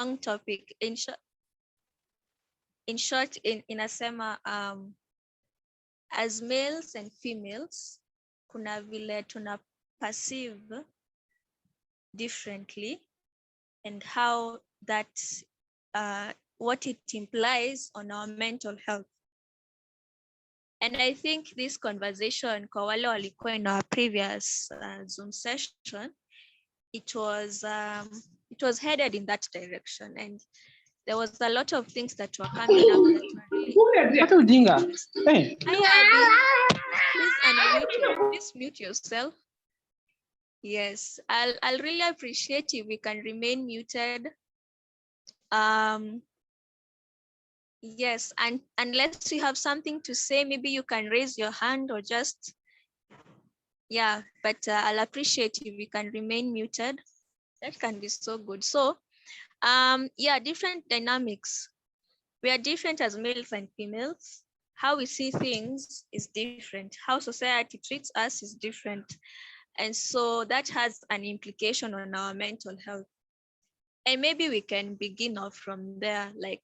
long topic. In short, inasema as males and females kuna vile tuna perceive differently, and how that what it implies on our mental health. And I think this conversation kwa wale walikuwa in our previous Zoom session, it was headed in that direction, and there was a lot of things that were coming up that were really... Please mute yourself. Yes, I'll really appreciate if we can remain muted. Yes, and unless you have something to say, maybe you can raise your hand or just... Yeah, but I'll appreciate if we can remain muted. That can be so good. So, yeah, different dynamics. We are different as males and females. How we see things is different. How society treats us is different. And so that has an implication on our mental health. And maybe we can begin off from there, like,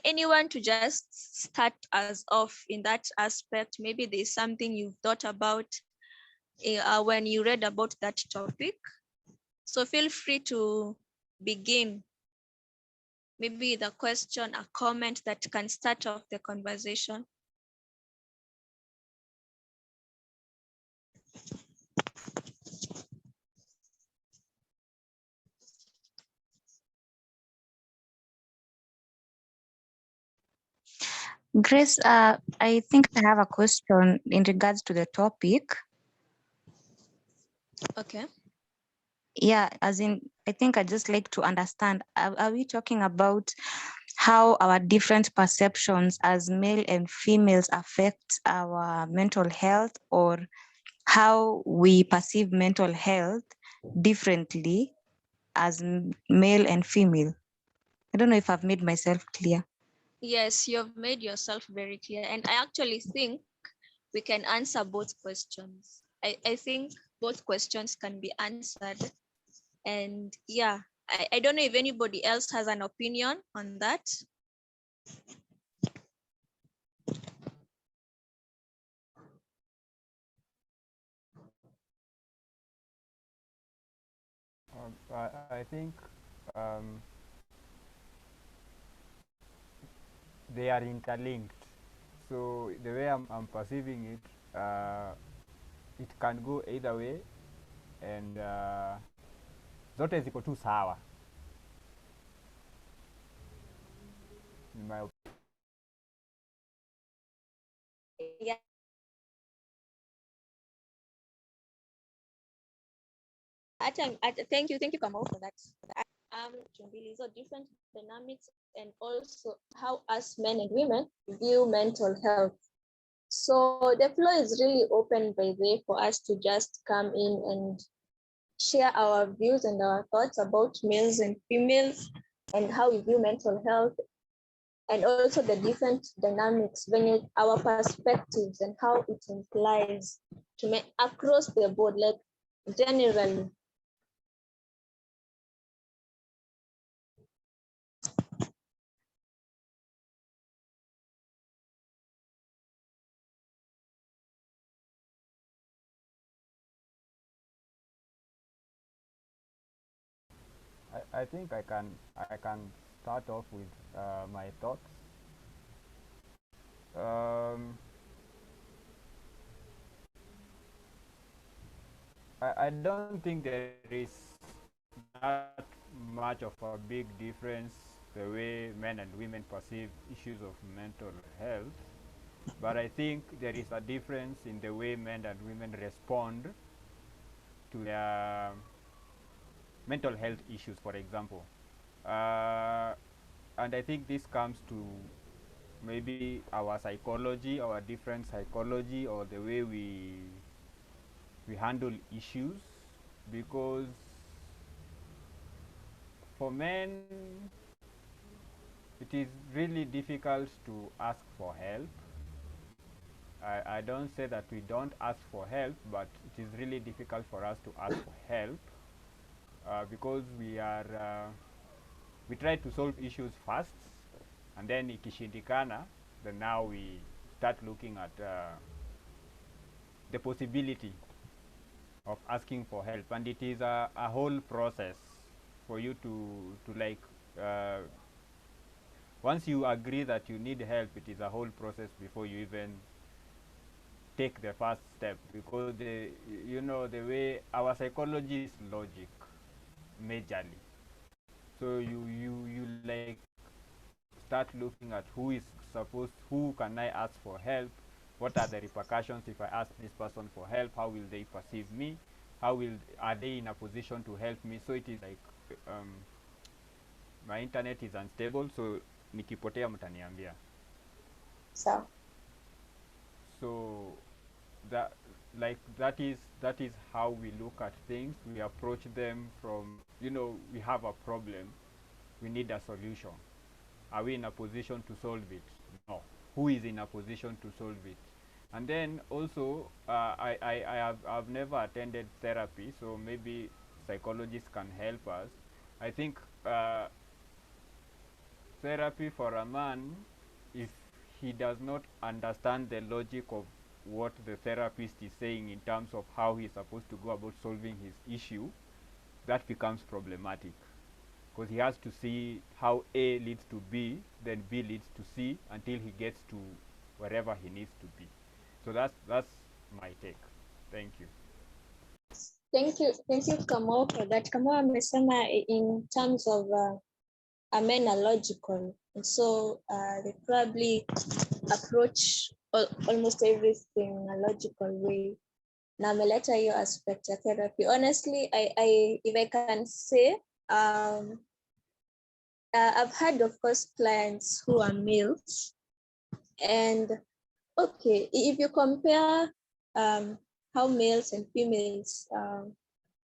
anyone to just start us off in that aspect. Maybe there's something you've thought about when you read about that topic. So feel free to begin. Maybe the question, a comment that can start off the conversation. Grace, I think I have a question in regards to the topic. Okay. Yeah, as in, I think I just like to understand, are we talking about how our different perceptions as male and females affect our mental health, or how we perceive mental health differently as male and female? I don't know if I've made myself clear. Yes, you've made yourself very clear. And I actually think we can answer both questions. I think both questions can be answered. And yeah, I don't know if anybody else has an opinion on that. I think they are interlinked. So the way I'm perceiving it, it can go either way, and zote ziko tu sawa in my opinion. Yeah. Thank you, Kamal, for that. So different dynamics, and also how us men and women view mental health. So the floor is really open by the way for us to just come in and share our views and our thoughts about males and females and how we view mental health, and also the different dynamics, when our perspectives and how it implies to make across the board, like generally. I think I can start off with my thoughts. I don't think there is that much of a big difference the way men and women perceive issues of mental health, but I think there is a difference in the way men and women respond to their mental health issues, for example. And I think this comes to maybe our psychology, our different psychology, or the way we handle issues, because for men it is really difficult to ask for help. I don't say that we don't ask for help, but it is really difficult for us to ask for help. because we try to solve issues fast, and then ikishindikana, then now we start looking at the possibility of asking for help, and it is a whole process for you to like once you agree that you need help, it is a whole process before you even take the first step, because the way our psychology is logic majorly. So you like start looking at who can I ask for help, what are the repercussions if I ask this person for help, how will they perceive me, are they in a position to help me. So it is like um, my internet is unstable, so nikipotea mtaniambia. So So that that is how we look at things. We approach them from, we have a problem, we need a solution. Are we in a position to solve it? No. Who is in a position to solve it? And then also, I've never attended therapy, so maybe psychologists can help us. I think therapy for a man, if he does not understand the logic of what the therapist is saying in terms of how he's supposed to go about solving his issue, that becomes problematic, because he has to see how A leads to B, then B leads to C, until he gets to wherever he needs to be. So that's my take. Thank you. thank you Kamau for that. Kamau amesema in terms of men are logical, and so they probably approach almost everything in a logical way. Na ameleta hiyo aspect ya therapy. Honestly, if I can say, I've had, of course, clients who are males, and okay, if you compare how males and females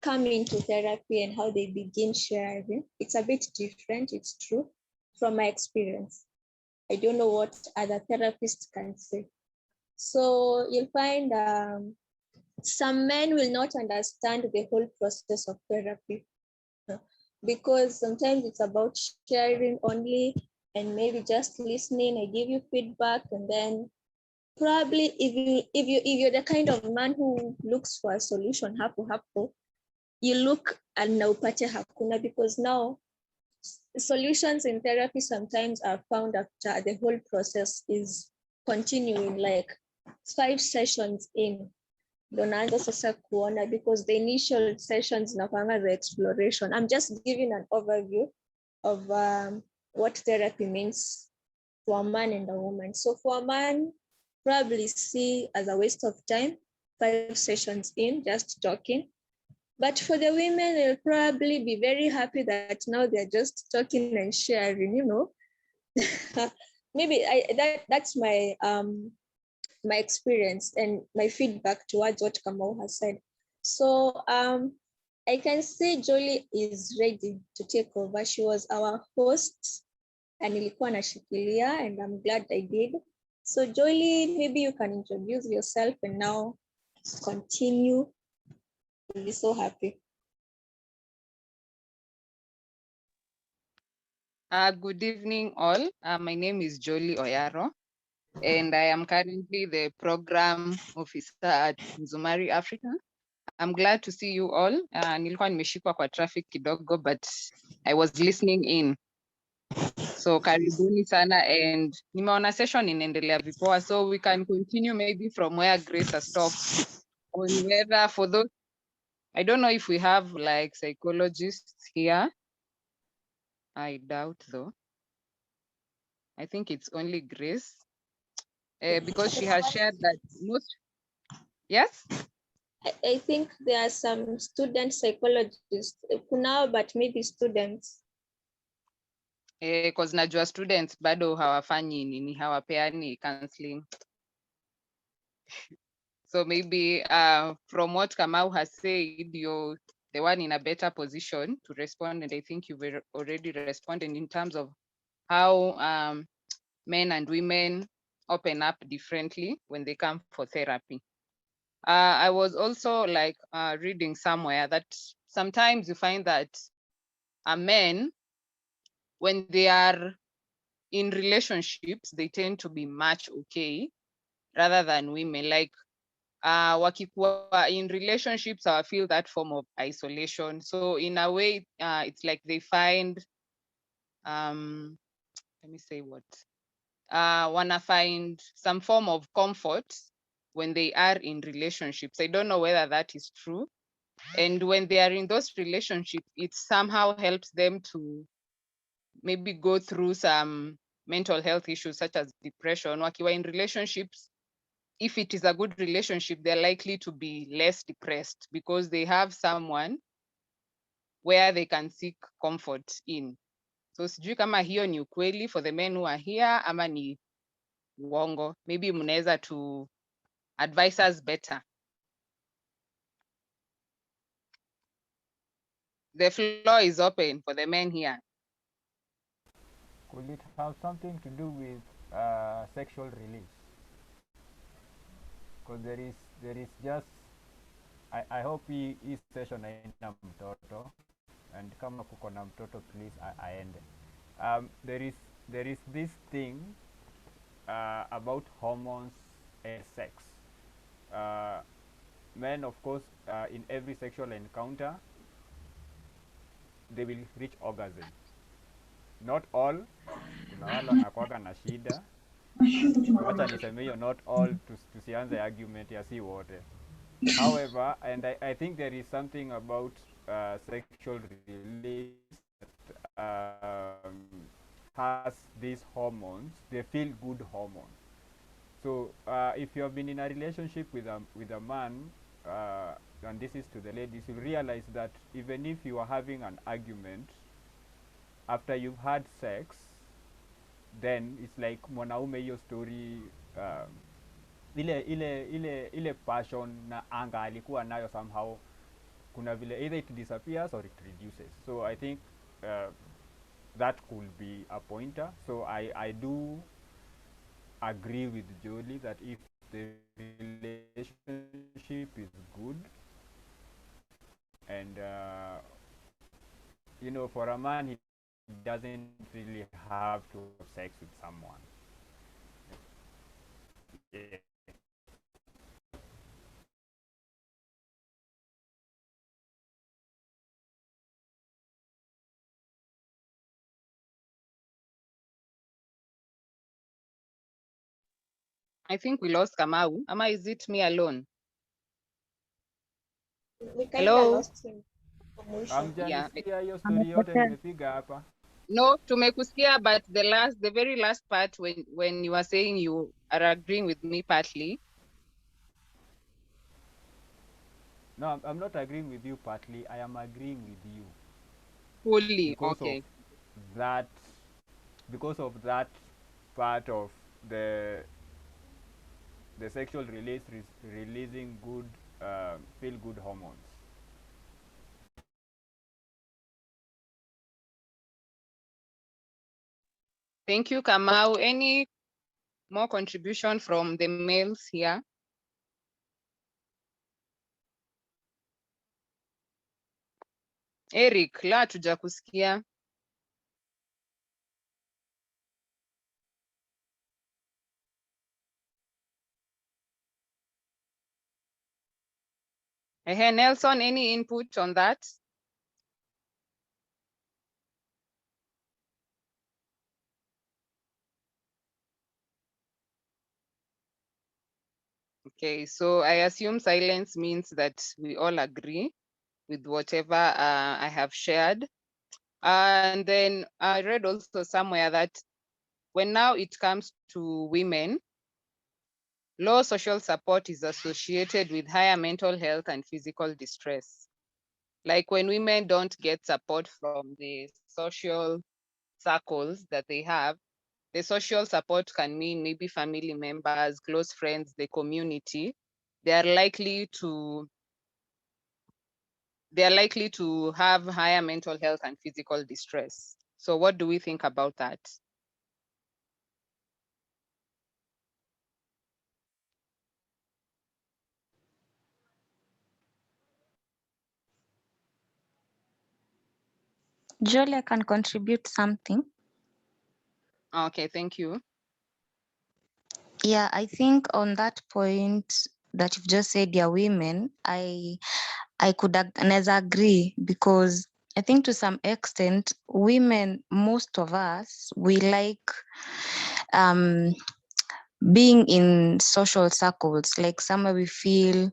come into therapy and how they begin sharing, it's a bit different, it's true, from my experience. I don't know what other therapists can say. So you'll find some men will not understand the whole process of therapy, because sometimes it's about sharing only, and maybe just listening. I give you feedback, and then probably if you're the kind of man who looks for a solution hapo, you look and na upate hakuna, because now solutions in therapy sometimes are found after the whole process is continuing, like 5 sessions in, ndo naanza sasa kuona, because the initial sessions inakuanga the exploration. I'm just giving an overview of what therapy means for a man and a woman. So for a man, probably see as a waste of time, 5 sessions in, just talking. But for the women, they'll probably be very happy that now they're just talking and sharing, Maybe that's my experience and my feedback towards what Kamau has said. So I can say Jolie is ready to take over. She was our host and nilikuwa nashikilia, and I'm glad I did. So Jolie, maybe you can introduce yourself and now continue. We'll be so happy. Good evening, all. My name is Jolie Oyaro, and I am currently the program officer at Nzumari Africa. I'm glad to see you all. Nilikuwa nimeshikwa kwa traffic kidogo, but I was listening in. So karibuni sana, and nimeona session inaendelea vipoa, so we can continue maybe from where Grace has stopped. On whether for those, I don't know if we have like psychologists here. I doubt though. I think it's only Grace. Because she has shared that most, yes? I think there are some student psychologists, kunao, but maybe students. Because najua students bado hawafanyi nini, hawapeani counseling. So maybe from what Kamau has said, you're the one in a better position to respond, and I think you've already responded in terms of how men and women open up differently when they come for therapy. I was also like reading somewhere that sometimes you find that men, when they are in relationships, they tend to be much okay rather than women. Like wakikuwa in relationships, I feel that form of isolation. So in a way, it's like they find, let me say what, wanna find some form of comfort when they are in relationships. I don't know whether that is true. And when they are in those relationships, it somehow helps them to maybe go through some mental health issues such as depression. Wakiwa in relationships, if it is a good relationship, they're likely to be less depressed because they have someone where they can seek comfort in. So sijui kama hiyo ni ukweli for the men who are here ama ni uongo. Maybe mnaweza to advise us better. The floor is open for the men here. Could it have something to do with sexual release? Because there is just I hope hii session haina mtoto, and kama kuko na mtoto please aende. There is this thing about hormones and sex. Men, of course, in every sexual encounter, they will reach orgasm. Not all, kuna wale wanakuwaga na shida. Wacha niseme hiyo not all, tusianze argument ya si wote. However, and I think there is something about sexual release that has these hormones. They feel good hormones. So if you have been in a relationship with a man, and this is to the ladies, you realize that even if you are having an argument after you've had sex, then it's like mwanaume hiyo story, ile passion na anga alikuwa nayo somehow kuna vile either it disappears or it reduces. So I think that could be a pointer. So I do agree with Jolie that if the relationship is good, and for a man, he doesn't really have to have sex with someone. Yeah. I think we lost Kamau. Ama is it me alone? We kind of Hello? lost him. Hamjanisikia hiyo story yote nimepiga hapa. No, tumekusikia, but the very last part when you are saying you are agreeing with me partly. No, I'm not agreeing with you partly. I am agreeing with you Fully, because okay. of that, because of that part of the sexual release releasing good feel good hormones. Thank you, Kamau. Any more contribution from the males here? Eric, la tujakusikia. Nelson, any input on that? Okay, so I assume silence means that we all agree with whatever I have shared. And then I read also somewhere that when now it comes to women, low social support is associated with higher mental health and physical distress. Like when women don't get support from the social circles that they have, the social support can mean maybe family members, close friends, the community. They are likely to have higher mental health and physical distress. So what do we think about that? Jolie, I can contribute something. Okay, thank you. Yeah, I think on that point that you've just said, yeah, women, I could never agree, because I think to some extent, women, most of us, we like being in social circles, like somewhere we feel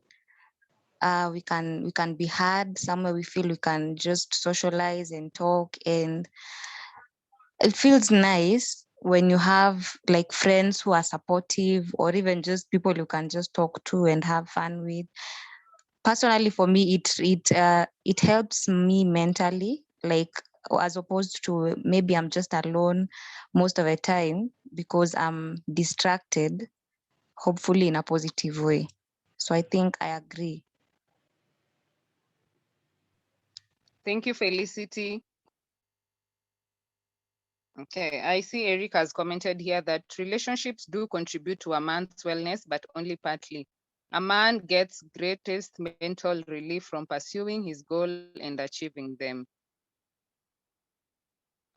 we can be heard, somewhere we feel we can just socialize and talk, and it feels nice when you have like friends who are supportive, or even just people you can just talk to and have fun with. Personally, for me, it helps me mentally, like as opposed to maybe I'm just alone most of the time because I'm distracted, hopefully in a positive way. So I think I agree. Thank you, Felicity. Okay, I see Eric has commented here that relationships do contribute to a man's wellness, but only partly. A man gets greatest mental relief from pursuing his goal and achieving them.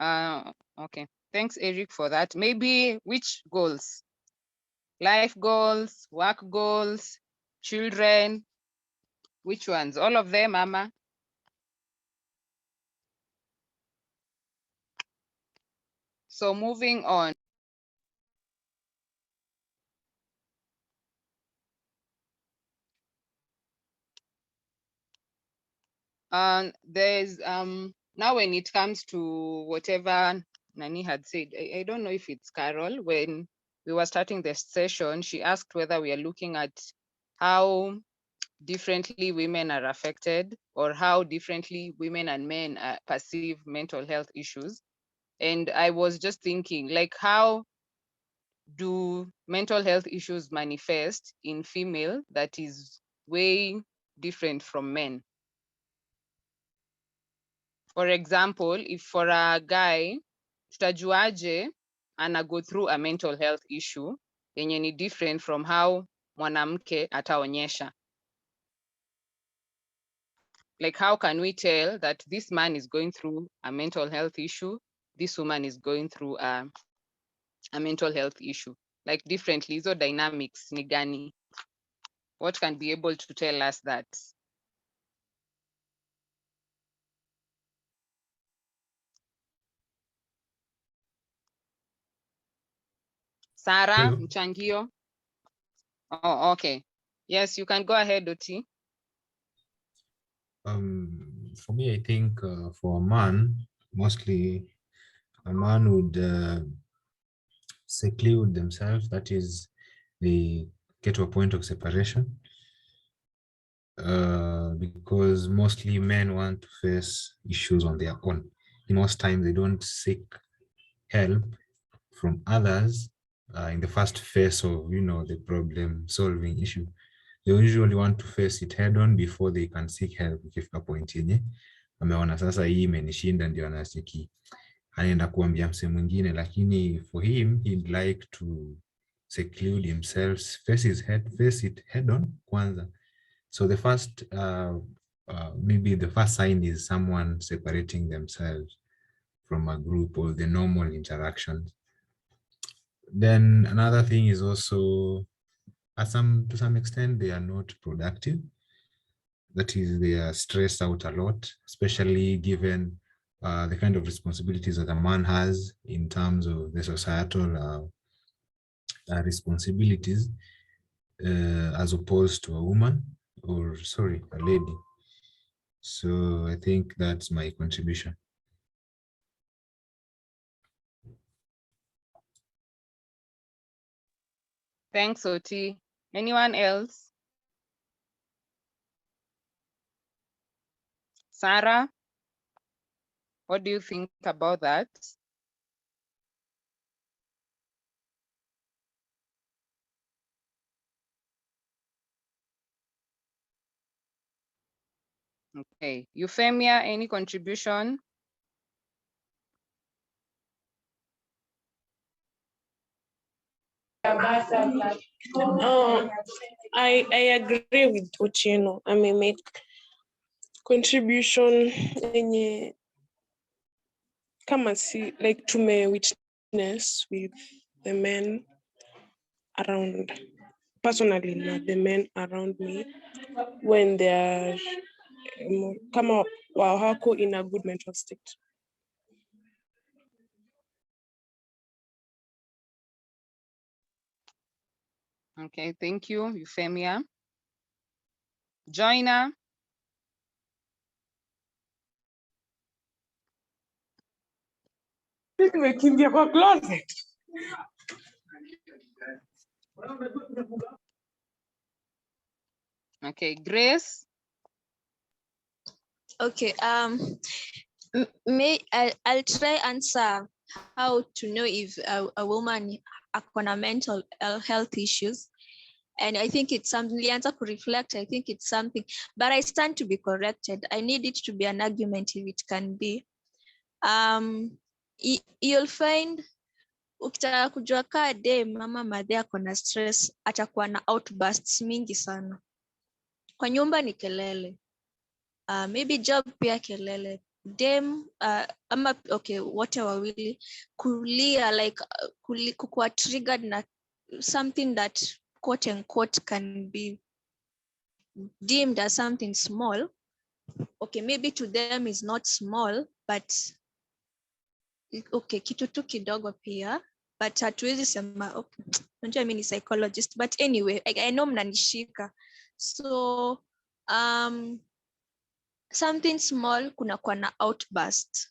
Okay, thanks, Eric, for that. Maybe which goals? Life goals, work goals, children, which ones? All of them, Mama? So moving on. There's now when it comes to whatever Nani had said, I don't know if it's Carol, when we were starting the session, she asked whether we are looking at how differently women are affected, or how differently women and men perceive mental health issues. And I was just thinking, like, how do mental health issues manifest in female that is way different from men? For example, if for a guy, tutajuaje ana go through a mental health issue yenye ni different from how mwanamke ataonyesha? Like, how can we tell that this man is going through a mental health issue, this woman is going through a mental health issue? Like, differently, hizo dynamics ni gani? What can be able to tell us that? Sarah, Hello. mchangio? Oh, okay. Yes, you can go ahead, Oti. For me, I think for a man, mostly a man would seclude themselves. That is, they get to a point of separation. Because mostly men want to face issues on their own. In most times, they don't seek help from others in the first phase of, the problem-solving issue. They usually want to face it head on before they can seek help. Ikifika point yenye ameona sasa hii imenishinda, ndio anasiki anaenda kuambia mse mwingine, lakini for him he'd like to seclude himself, face it head on kwanza. So the first maybe the first sign is someone separating themselves from a group or the normal interactions. Then another thing is also to some extent they are not productive. That is, they are stressed out a lot, especially given the kind of responsibilities that a man has in terms of the societal responsibilities as opposed to a woman, or sorry, a lady. So I think that's my contribution. Thanks, Oti. Anyone else? Sarah, what do you think about that? Okay, Euphemia, any contribution? I agree with Uchino. I may make contribution yenye kama si like tume witness with the men around, personally the men around me when they are kama hawako in a good mental state. Okay, thank you, Euphemia. Joiner. Nimekimbia kwa closet. Okay, Grace. Okay, I'll try answer how to know if a woman akona mental health issues. And I think it's something, Lianza could reflect, I think it's something, but I stand to be corrected. I need it to be an argument if it can be. You'll find, ukitaka kujua kaa dem mama madhe akona stress, atakuwa na outbursts mingi sana. Kwa nyumba ni kelele. Maybe job pia kelele. Dem, ama okay, wote wawili kulia like kukuwa triggered na something that quote unquote can be deemed as something small. Okay, maybe to them is not small, but okay, kitu tu kidogo pia, but hatuwezi sema okay. Unajua mimi ni psychologist, but anyway, I know mnanishika. So something small kunakuwa na outburst,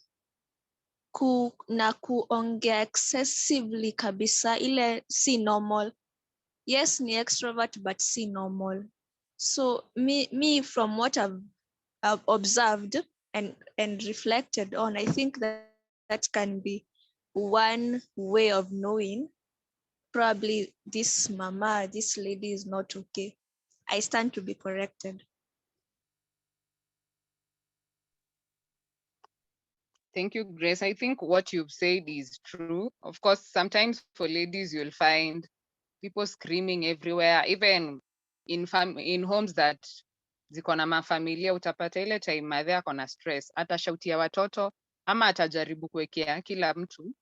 na kuongea excessively kabisa, ile si normal. Yes, ni extrovert but si normal. So me from what I've observed and reflected on, I think that can be one way of knowing probably this lady is not okay. I stand to be corrected. Thank you, Grace. I think what you've said is true. Of course, sometimes for ladies, you'll find people screaming everywhere, even in homes that ziko na mafamilia, utapata ile time madhe ako na stress, atashautia watoto ama atajaribu kuwekea kila mtu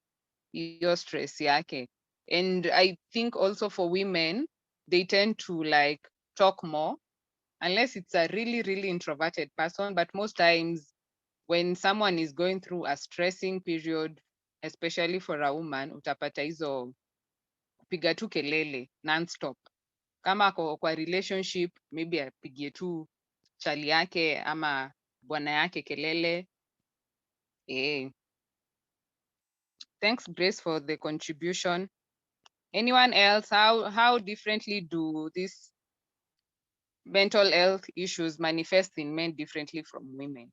hiyo stress yake. And I think also for women, they tend to like talk more, unless it's a really, really introverted person. But most times when someone is going through a stressing period, especially for a woman, utapata hizo kupiga tu kelele non-stop. Kama kwa relationship, maybe apigie tu chali yake ama bwana yake kelele. Thanks, Grace, for the contribution. Anyone else? How differently do these mental health issues manifest in men differently from women?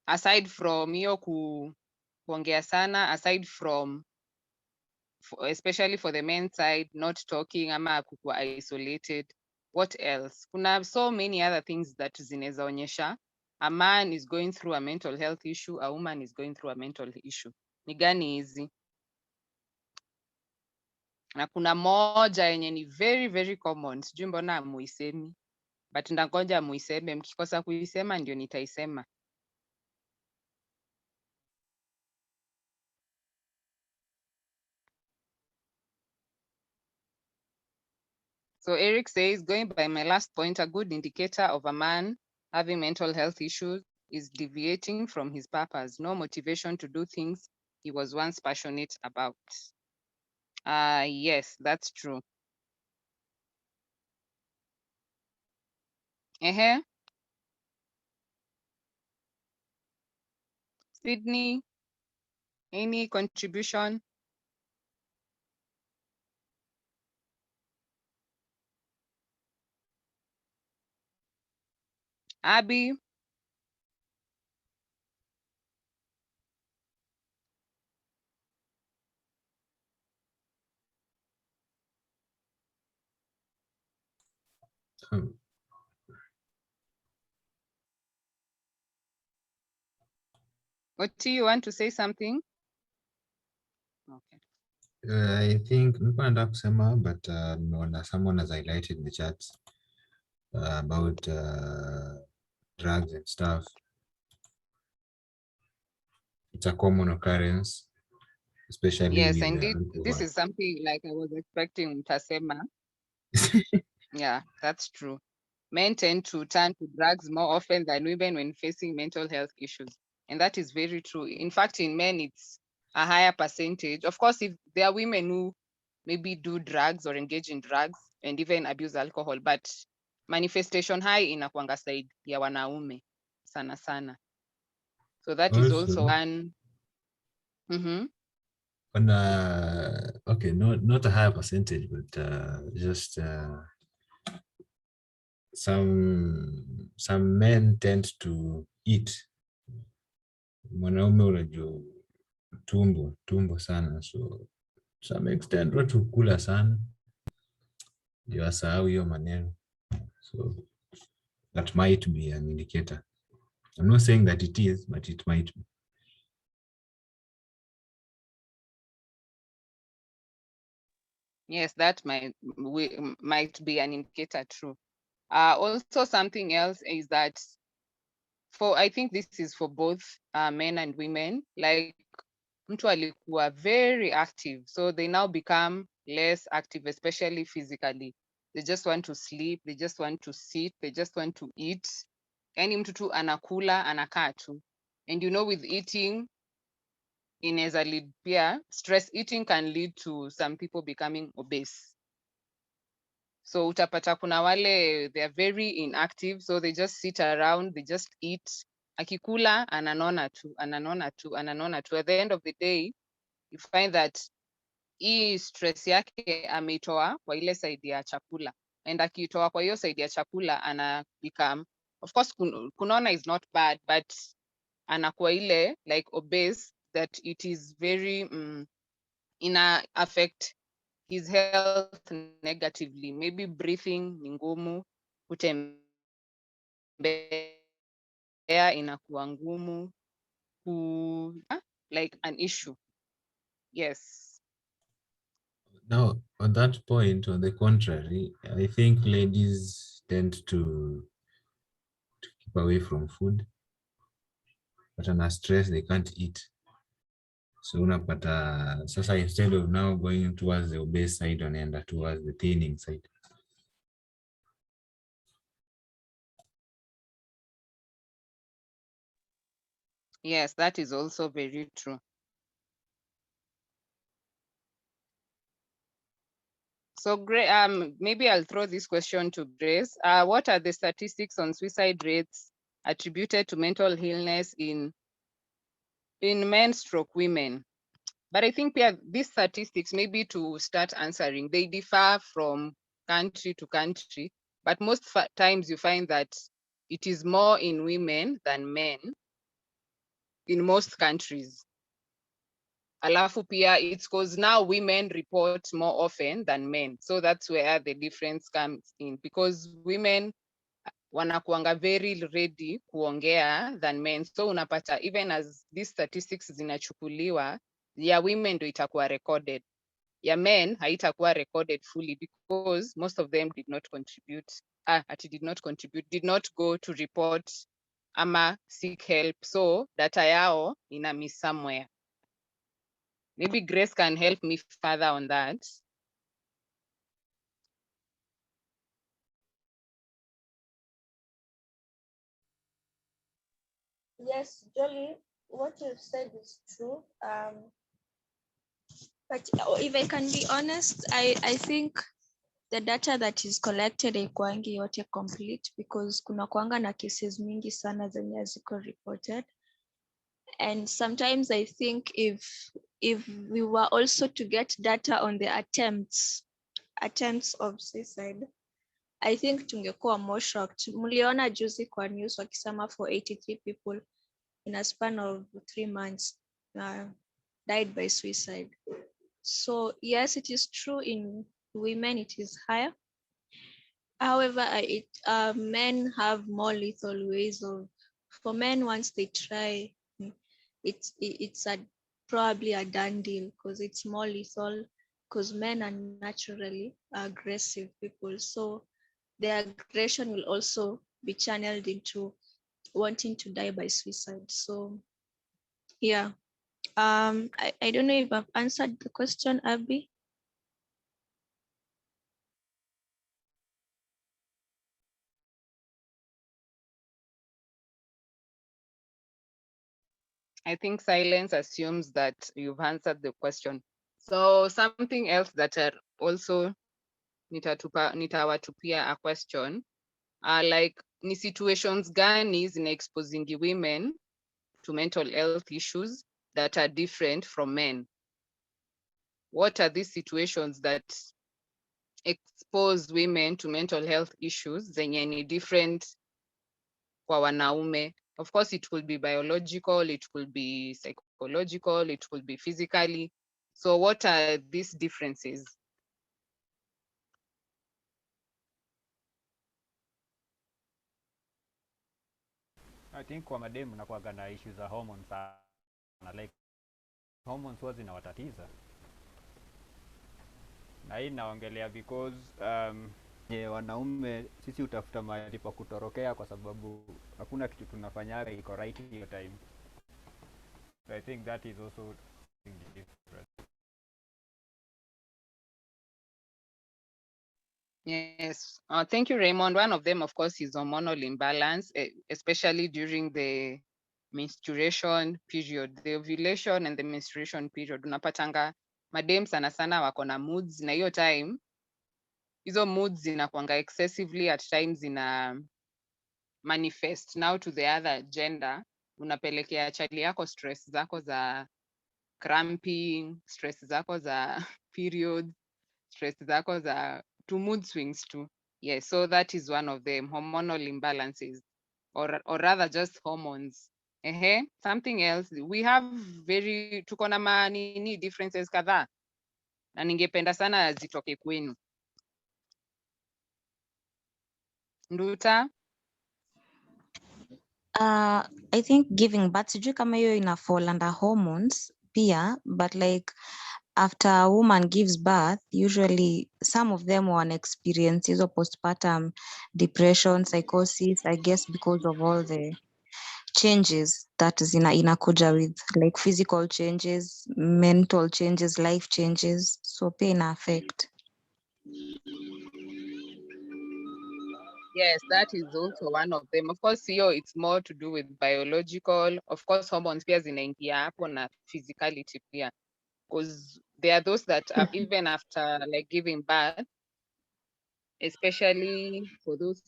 Aside from hiyo kuongea sana, aside from especially for the men's side, not talking ama kukuwa isolated, what else? Kuna so many other things that zinaweza onyesha a man is going through a mental health issue, a woman is going through a mental issue. Ni gani hizi? Na kuna moja yenye ni very, very common, sijui mbona muisemi, but ndangoja muiseme, mkikosa kuisema ndio nitaisema. So Eric says, going by my last point, a good indicator of a man having mental health issues is deviating from his purpose, no motivation to do things he was once passionate about. Yes, that's true. Sydney, any contribution? Abby? Oti, you want to say something? Okay. I think nilikuwa nataka kusema but nimeona someone has highlighted in the chat about drugs and stuff. it's a common occurrence, especially Yes, with indeed. This alcohol. is something like I was expecting Tasema. Yeah, that's true. Men tend to turn to drugs more often than women when facing mental health issues. And that is very true. In fact, in men, it's a higher percentage. Of course, if there are women who maybe do drugs or engage in drugs and even abuse alcohol, but manifestation high inakuanga side ya wanaume sana sana. So that is Also, also one. Mhm. on okay, not a higher percentage, but just some men tend to eat. Mwanaume unajua tumbo sana, so some extent watu kula sana ndio asahau hiyo maneno, so that might be an indicator. I'm not saying that it is, but it might be. Yes, that might be an indicator, true. Also, something else is that I think this is for both men and women, like mtu alikuwa very active, so they now become less active, especially physically. They just want to sleep, they just want to sit, they just want to eat. Yani mtu tu anakula, anakaa tu. And you know, with eating, inaweza lead pia, stress eating can lead to some people becoming obese. So utapata kuna wale, they are very inactive, so they just sit around, they just eat. Akikula, ananona tu, ananona tu, ananona tu. At the end of the day, you find that hii stress yake ameitoa kwa ile side ya chakula. And akitoa kwa hiyo side ya chakula, ana become, of course kunona is not bad, but anakuwa ile like obese, that it is very ina affect his health negatively. Maybe breathing ni ngumu, kutembea inakuwa ngumu, like an issue. Yes. Now, on that point, on the contrary, I think ladies tend to keep away from food, but under stress, they can't eat. So unapata sasa, instead of now going towards the obese side, wanaenda towards the thinning side. Yes, that is also very true. So maybe I'll throw this question to Grace. What are the statistics on suicide rates attributed to mental illness in men stroke women? But I think these statistics, maybe to start answering, they differ from country to country, but most times you find that it is more in women than men in most countries. Alafu pia, it's because now women report more often than men. So that's where the difference comes in, because women wanakuanga very ready kuongea than men. So unapata even as these statistics zinachukuliwa, ya women ndo itakuwa recorded. Ya men haitakuwa recorded fully because most of them did not contribute. Did not go to report ama seek help. So data yao ina miss somewhere. Maybe Grace can help me further on that. Yes, Jolly, what you said is true. But if I can be honest, I think the data that is collected haikuangi yote complete, because kuna kuanga na cases mingi sana zenye haziko reported. And sometimes I think if we were also to get data on the attempts of suicide, I think tungekuwa more shocked. Mliona juzi kwa news wakisema for 83 people in a span of 3 months died by suicide. So yes, it is true in women it is higher. However, men have more lethal ways of. For men, once they try, it's probably a done deal, because it's more lethal. Because men are naturally aggressive people, so their aggression will also be channeled into wanting to die by suicide. So yeah, I don't know if I've answered the question, Abby. I think silence assumes that you've answered the question. So something else that are also nitawatupia a question like ni situations gani zina exposing women to mental health issues that are different from men? What are these situations that expose women to mental health issues zenye ni different kwa wanaume? Of course, it will be biological, it will be psychological, it will be physically. So what are these differences? I think kwa mademu nakuwaga na issues za hormones sana, like hormones huwa zinawatatiza, na hii naongelea because wanaume sisi utafuta mahali pa kutorokea kwa sababu hakuna kitu tunafanyaga iko right hiyo time. So I think that is also different. Yes, thank you, Raymond. One of them, of course, is hormonal imbalance, especially during the menstruation period, the ovulation and the menstruation period. Unapatanga madem sana sana wako na moods, na hiyo time hizo moods zinakuanga excessively at times zina manifest now to the other gender. Unapelekea chali yako stress zako za cramping, stress zako za period, stress zako za to mood swings too. Yes, so that is one of them, hormonal imbalances, or rather just hormones. Something else, we have very tuko na manini differences kadhaa na ningependa sana zitoke kwenu. Nduta? I think giving birth, sijui kama hiyo ina fall under hormones pia, but like after a woman gives birth, usually some of them will experience hizo postpartum depression, psychosis, I guess because of all the changes that inakuja with like physical changes, mental changes, life changes, so pia ina affect. Yes, that is also one of them. Of course, here it's more to do with biological. Of course, hormones pia zinaingia hapo na physicality pia. Because there are those that are even after like giving birth, especially for those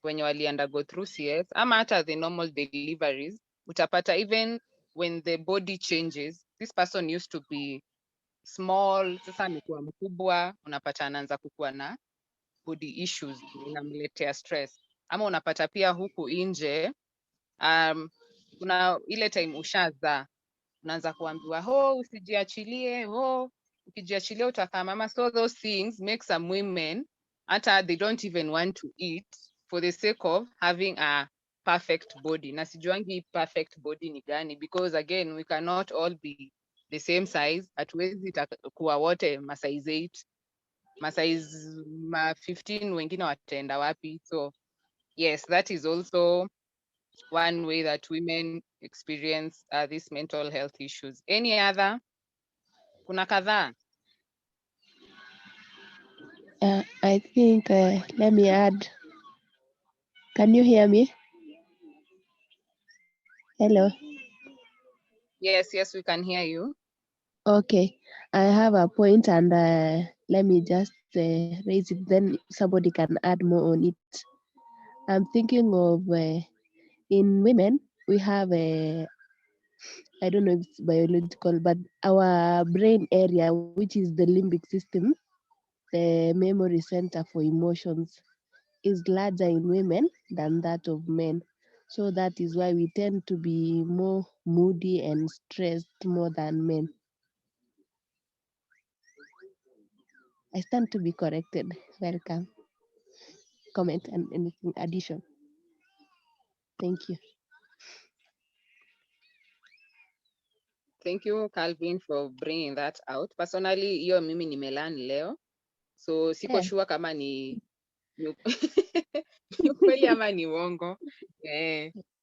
wenye wali undergo through CS, ama hata the normal deliveries, utapata even when the body changes, this person used to be small, sasa amekuwa mkubwa, unapata anaanza kukuwa na body issues, inamletea stress. Ama unapata pia huku nje, kuna ile time ushazaa, unaanza kuambiwa usijiachilie, ukijiachilia utakaa mama. So those things make some women hata they don't even want to eat for the sake of having a perfect body. Na sijuangi perfect body ni gani, because again we cannot all be the same size. Hatuwezi kuwa wote ma size 8, ma size ma 15, wengine wataenda wapi? So yes, that is also one way that women experience these mental health issues. Any other? Kuna kadhaa. I think, let me add. Can you hear me? Hello. Yes, we can hear you. Okay, I have a point and let me just raise it, then somebody can add more on it. I'm thinking of in women, we have I don't know if it's biological, but our brain area, which is the limbic system, the memory center for emotions, is larger in women than that of men. So that is why we tend to be more moody and stressed more than men. I stand to be corrected. Welcome. Comment and anything addition. Thank you. Thank you, Calvin, for bringing that out. Personally, hiyo mimi nimelearn leo. So siko sure kama ni ni kweli ama ni uongo.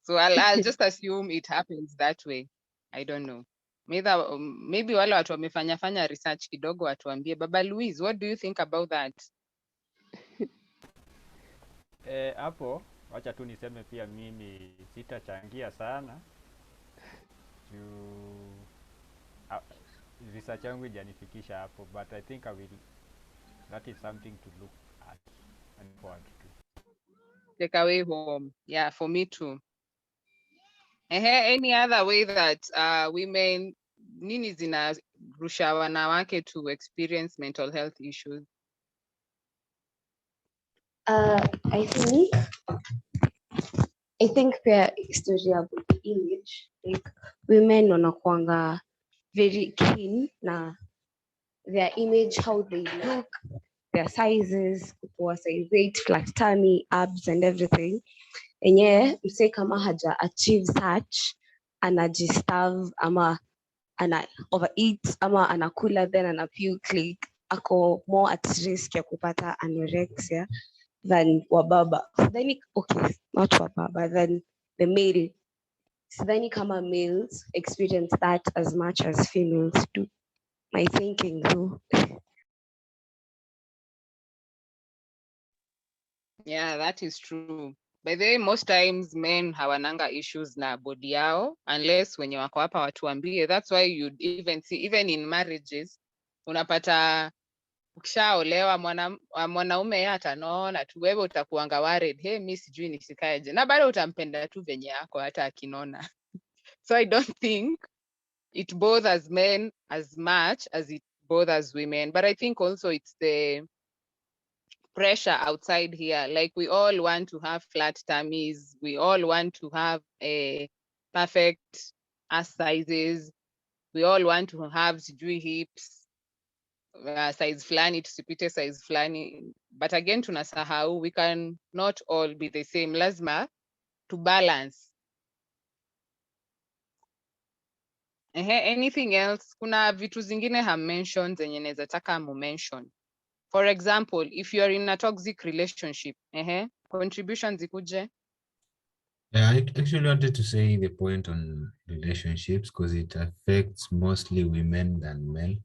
So I'll just assume it happens that way. I don't know. Maybe wale watu wamefanya research kidogo watuambie. Baba Louise, what do you think about that? Hapo wacha tu niseme pia mimi sitachangia sana juu research yangu ijanifikisha hapo, but I think that is something to look at and forward to. Take away home. Yeah, for me too. Any other way that women nini zinarusha wanawake to experience mental health issues? I think pia historia about image, like women wanakuanga very keen na their image, how they look, their sizes, kuwa size 8, flat tummy, abs and everything. Enye mse kama haja achieve such, anajistarve ama ana overeat ama anakula then ana puke, like ako more at risk ya kupata anorexia than wababa. Sidhani, okay, not wababa, than the male. Sidhani kama males experience that as much as females do. My thinking though. Yeah, that is true. By the way, most times men hawananga issues na body yao unless wenye wako hapa watuambie. That's why you'd even see, even in marriages, unapata ukishaolewa mwanaume yeye atanaona tu, wewe utakuanga worried, hey, mi sijui nisikaeje, na bado utampenda tu venye yako hata akinona. So I don't think it bothers men as much as it bothers women, but I think also it's the pressure outside here. Like we all want to have flat tummies, we all want to have a perfect ass sizes, we all want to have sijui hips size flani tusipite size flani, but again tunasahau we can not all be the same, lazima to balance. Anything else? Kuna vitu zingine ha mention zenye naweza taka mu mention. For example, if you are in a toxic relationship, contributions zikuje. I actually wanted to say the point on relationships because it affects mostly women than men.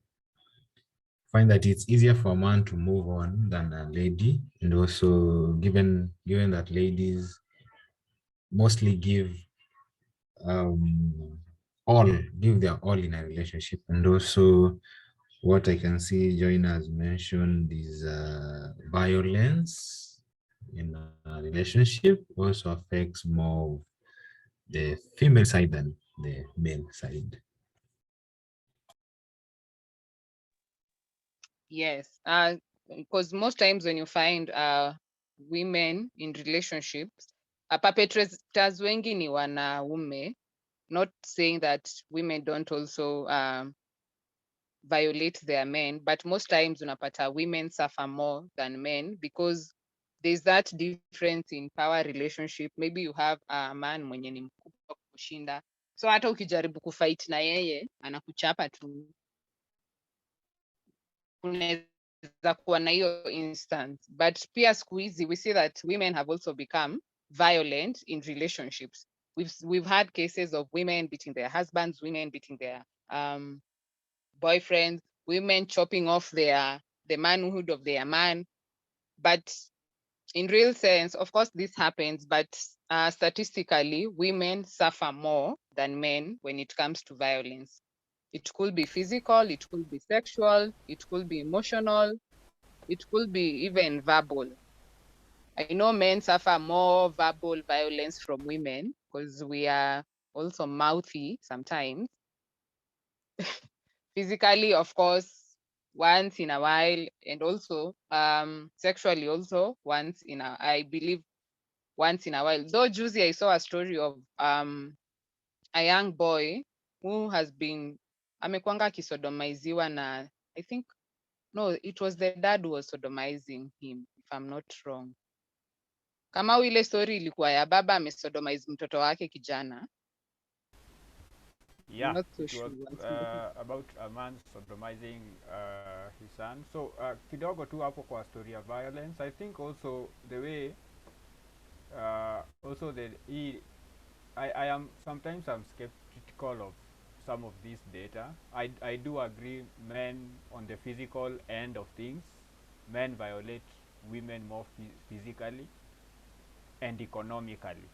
Find that it's easier for a man to move on than a lady, and also given that ladies mostly give their all in a relationship, and also what I can see Joyna has mentioned is violence in a relationship also affects more of the female side than the male side. Yes, because most times when you find women in relationships, perpetrators wengi ni wanaume. Not saying that women don't also violate their men, but most times unapata women suffer more than men because there's that difference in power relationship. Maybe you have a man mwenye ni mkubwa kushinda, so hata ukijaribu kufight na yeye anakuchapa tu. Kunaweza kuwa na hiyo instance, but pia siku hizi we see that women have also become violent in relationships. We've had cases of women beating their husbands, women beating their boyfriends, women chopping off the manhood of their man. But in real sense, of course, this happens, but statistically, women suffer more than men when it comes to violence. It could be physical, it could be sexual, it could be emotional, it could be even verbal. I know men suffer more verbal violence from women because we are also mouthy sometimes. Physically, of course, once in a while, and also sexually also I believe once in a while. Though juicy, I saw a story of a young boy who has been amekwanga akisodomaiziwa na, I think, no, it was the dad who was sodomizing him, if I'm not wrong. Kama ile story ilikuwa ya baba amesodomize mtoto wake kijana. Yeah, Not so it was sure. about a man sodomizing his son. So kidogo tu hapo kwa story of violence, I think also the way also I am sometimes I'm skeptical of some of this data. I do agree men on the physical end of things, men violate women more physically and economically.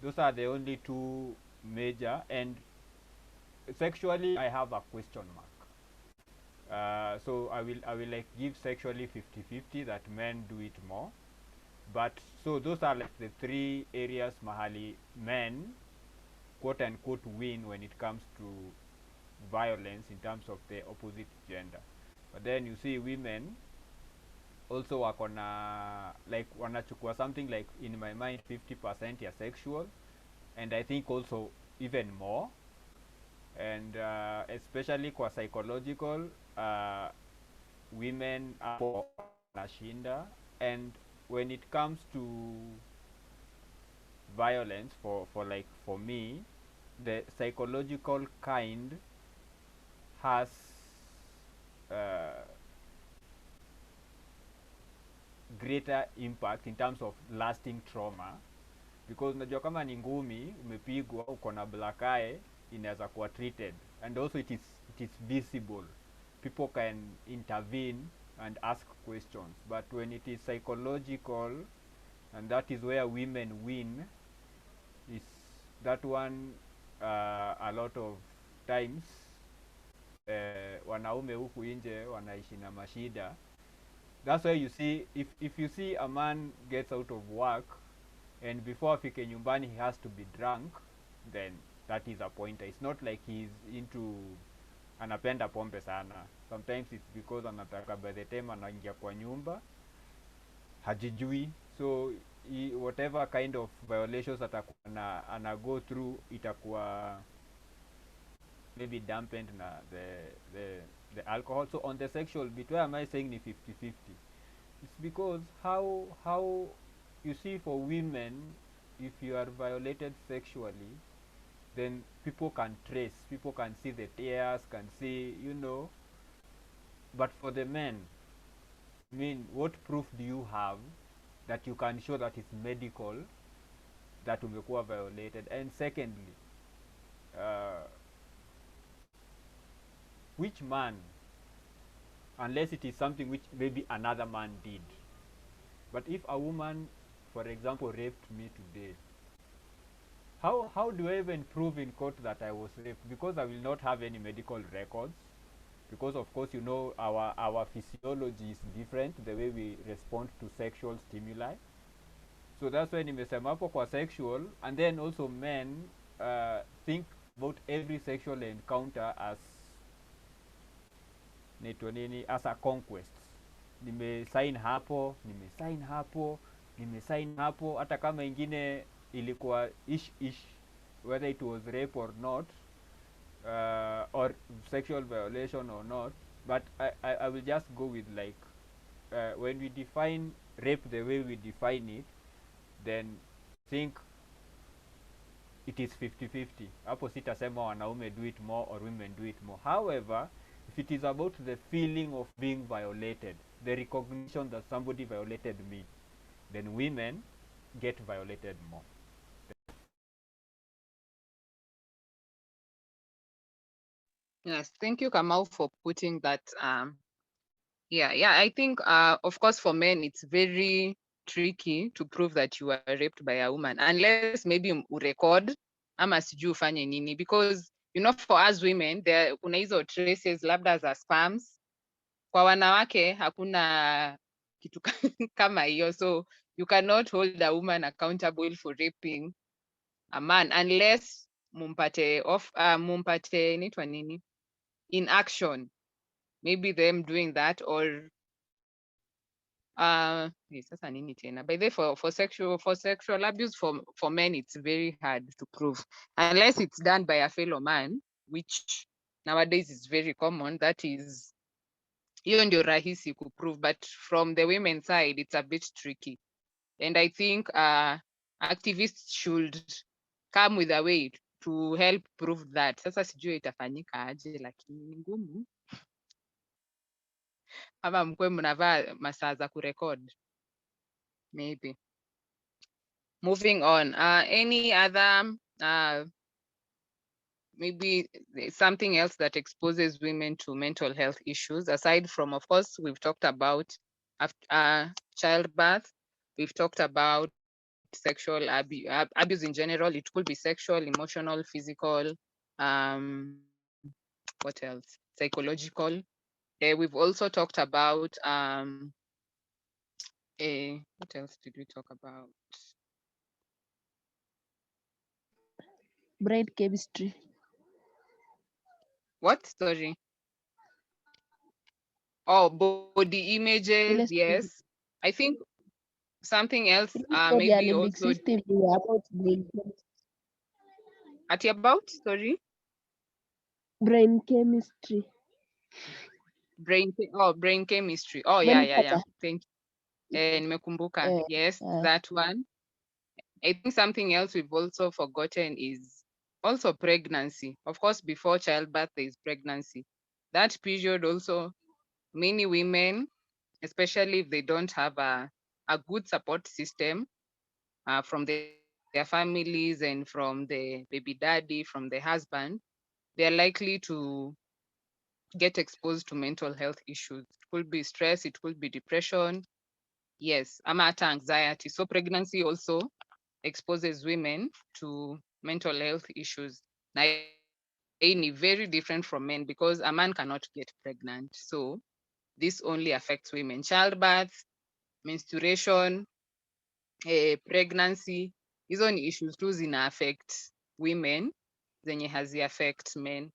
Those are the only two major, and sexually I have a question mark. So I will like give sexually 50-50 that men do it more. But so those are like the three areas mahali men quote unquote win when it comes to violence in terms of the opposite gender. But then you see women also wako na like wanachukua something like in my mind 50% ya sexual, and I think also even more, and especially kwa psychological, women hapo wanashinda. And when it comes to violence, for me, the psychological kind has greater impact in terms of lasting trauma, because unajua kama ni ngumi umepigwa uko na black eye inaweza kuwa treated, and also it is visible, people can intervene and ask questions. But when it is psychological, and that is where women win, is that one, a lot of times wanaume huku nje wanaishi na mashida. That's why you see, if you see a man gets out of work and before afike nyumbani he has to be drunk, then that is a pointer. It's not like he's into anapenda pombe sana. Sometimes it's because anataka by the time anaingia kwa nyumba hajijui, so whatever kind of violations atakuwa ana go through itakuwa maybe dampened na the alcohol. So on the sexual bit, why am I saying ni 50-50? It's because how you see, for women, if you are violated sexually, then people can trace, people can see the tears, can see, you know. But for the men, I mean, what proof do you have that you can show that it's medical that umekuwa violated? And secondly, which man, unless it is something which maybe another man did, but if a woman, for example, raped me today, how do I even prove in court that I was raped? Because I will not have any medical records, because of course, you know, our physiology is different, the way we respond to sexual stimuli. So that's why nimesema hapo kwa sexual. And then also men think about every sexual encounter as as a conquest. Nimesign hapo, nimesign hapo, hata kama ingine ilikuwa ish, whether it was rape or not, or sexual violation or not. But I will just go with like, when we define rape the way we define it, then think it is 50-50. Hapo sitasema wanaume do it more or women do it more. However, if it is about the feeling of being violated, the recognition that somebody violated me, then women get violated more. Yes, thank you, Kamau, for putting that. Yeah, I think, of course, for men, it's very tricky to prove that you were raped by a woman, unless maybe urecord ama sijui ufanye nini, because you know, for us women, there kuna hizo traces labda za spams. Kwa wanawake hakuna kitu kama hiyo, so you cannot hold a woman accountable for raping a man unless mumpate inaitwa nini, in action, maybe them doing that, or sasa nini tena, by the way, for sexual abuse for men, it's very hard to prove unless it's done by a fellow man, which nowadays is very common. That is, hiyo ndio rahisi kuprove, but from the women side it's a bit tricky, and I think activists should come with a way to help prove that. Sasa sijui itafanyika aje, lakini ni ngumu, ama mkwe mnavaa masaa za kurekod maybe. Moving on, any other maybe something else that exposes women to mental health issues, aside from, of course, we've talked about childbirth, we've talked about sexual abuse in general. It could be sexual, emotional, physical, what else? Psychological. We've also talked about what else did we talk about? Brain chemistry. What? Sorry. Oh, body images. Ile Yes. story I think something else, ile story ya maybe limbic also system ni about brain chemistry. about, sorry, Brain chemistry. brain chemistry. Oh, yeah. Umenipata? Thank you. Nimekumbuka. Eh, Yes, eh. that one. I think something else we've also forgotten is also pregnancy. Of course, before childbirth, there is pregnancy. That period also, many women, especially if they don't have a good support system from their families and from the baby daddy, from the husband, they're likely to get exposed to mental health issues. It could be stress, it could be depression, yes, ama hata anxiety. So pregnancy also exposes women to mental health issues. Na hii ni very different from men because a man cannot get pregnant. So this only affects women. Childbirth, menstruation, pregnancy, hizo ni issues tu zina affect women zenye hazi affect men.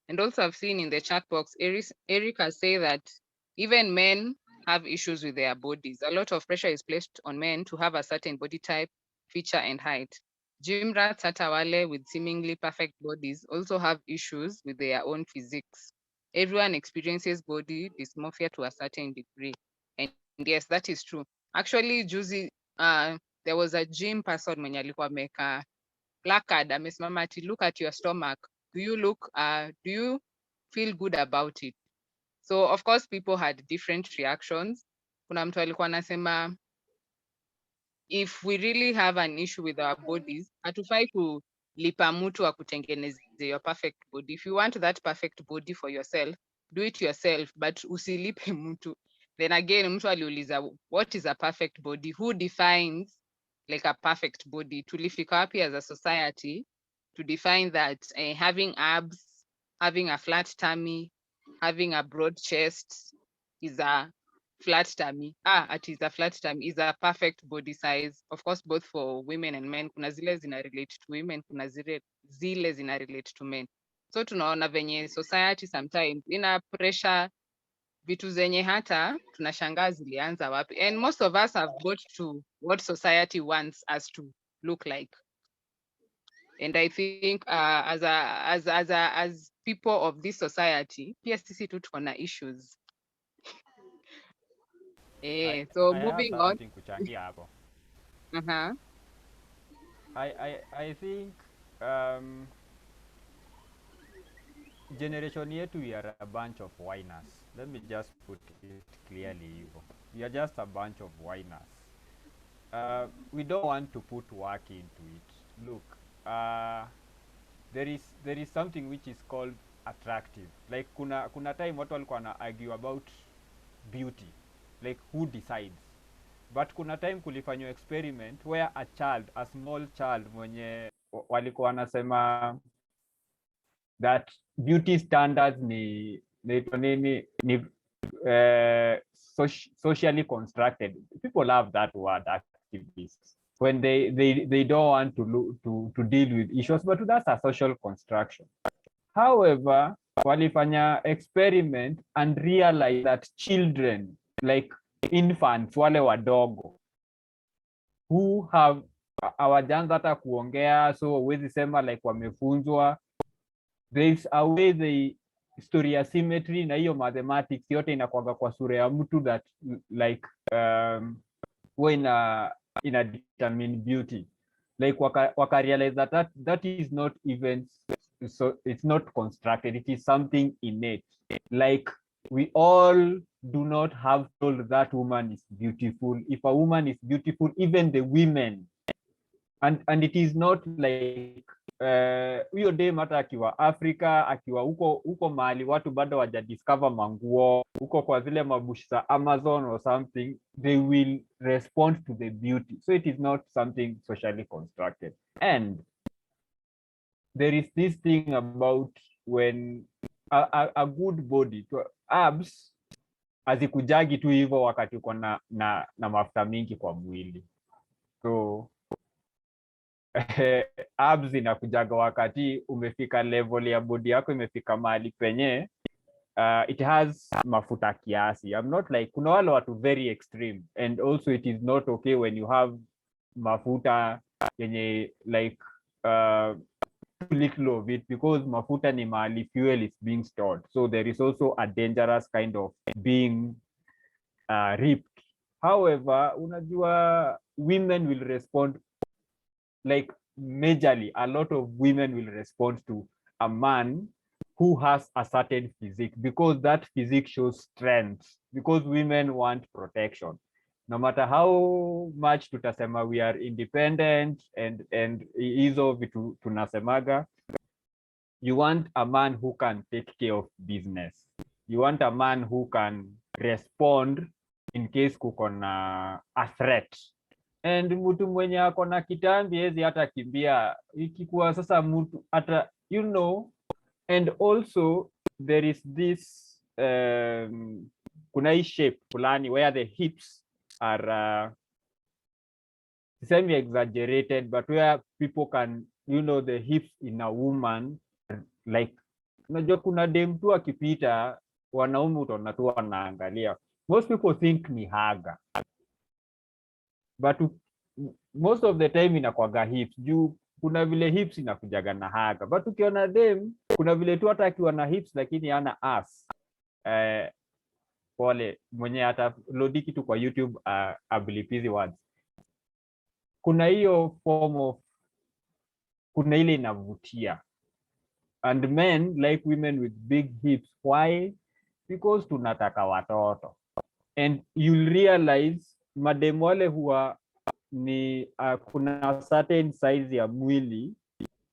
And also I've seen in the chat box, Erica say that even men have issues with their bodies. A lot of pressure is placed on men to have a certain body type, feature, and height. Gym rats hata wale with seemingly perfect bodies also have issues with their own physiques. Everyone experiences body dysmorphia to a certain degree. And yes, that is true. Actually, juzi, there was a gym person mwenye alikuwa ameka placard amesimama ati look at your stomach. Do you feel good about it? So of course people had different reactions. Kuna mtu alikuwa anasema if we really have an issue with our bodies, hatufai kulipa mtu akutengeneze your perfect body. If you want that perfect body for yourself, do it yourself, but usilipe mtu. Then again, mtu aliuliza what is a perfect body? Who defines like a perfect body? Tulifika wapi as a society to define that having abs, having a flat tummy, having a broad chest is a flat tummy. Is a flat tummy is a perfect body size. Of course, both for women and men. Kuna zile zina relate to women, kuna zile zina relate to men. So tunaona venye society sometimes ina pressure vitu zenye hata tunashangaa zilianza wapi. And most of us have got to what society wants us to look like. And I think as people of this society, pia sisi tu tuko na issues. So I have moving on. something kuchangia hapo. Uh-huh. I think generation yetu we are a bunch of whiners. Let me just put it clearly hivyo. We are just a bunch of whiners. We don't want to put work into it. Look, there is something which is called attractive. Like kuna time watu walikuwa na argue about beauty, like who decides. But kuna time kulifanywa experiment where a small child mwenye walikuwa wanasema that beauty standards ni socially constructed. People love that word, activists, when they don't want to deal with issues, but that's a social construction. However, walifanya experiment and realize that children, like infants, wale wadogo, who have hawajaanza hata kuongea, so huwezi sema like wamefunzwa, there's a way the story ya symmetry na hiyo mathematics yote inakwanga kwa sura ya mtu that like huwa ina determine beauty, like waka realize that is not even, so it's not constructed, it is something innate. Like we all do not have told that woman is beautiful. If a woman is beautiful, even the women, and it is not like huyo dem hata akiwa Afrika, akiwa huko mahali watu bado wajadiscover manguo huko kwa zile mabushi za Amazon or something, they will respond to the beauty. So it is not something socially constructed. And there is this thing about when a good body, abs hazikujagi tu hivyo wakati uko na mafuta mingi kwa mwili. So abs inakujaga wakati umefika level ya body yako imefika mahali penye it has mafuta kiasi. I'm not like, kuna wale watu very extreme, and also it is not okay when you have mafuta yenye like too little of it, because mafuta ni mahali fuel is being stored, so there is also a dangerous kind of being ripped. However, unajua women will respond, like majorly a lot of women will respond to a man who has a certain physique, because that physique shows strength, because women want protection. No matter how much tutasema we are independent and hizo vitu tunasemaga, you want a man who can take care of business. You want a man who can respond in case kuko na a threat. And mtu mwenye ako na kitambi hezi hata kimbia ikikuwa sasa mtu hata, you know. And also there is this kuna hii shape fulani where the hips are semi exaggerated, but where people can, you know, the hips in a woman, like unajua kuna dem tu akipita wanaume utaona tu wanaangalia. Most people think ni haga, but most of the time inakwaga hips juu kuna vile hips inakujaga na haga, but ukiona dem kuna vile tu hata akiwa na hips lakini hana ass. Pole mwenye hata lodi kitu kwa YouTube abilipizi words. Kuna hiyo form of, kuna ile inavutia, and men like women with big hips. Why? Because tunataka watoto, and you'll realize madem wale huwa ni kuna certain size ya mwili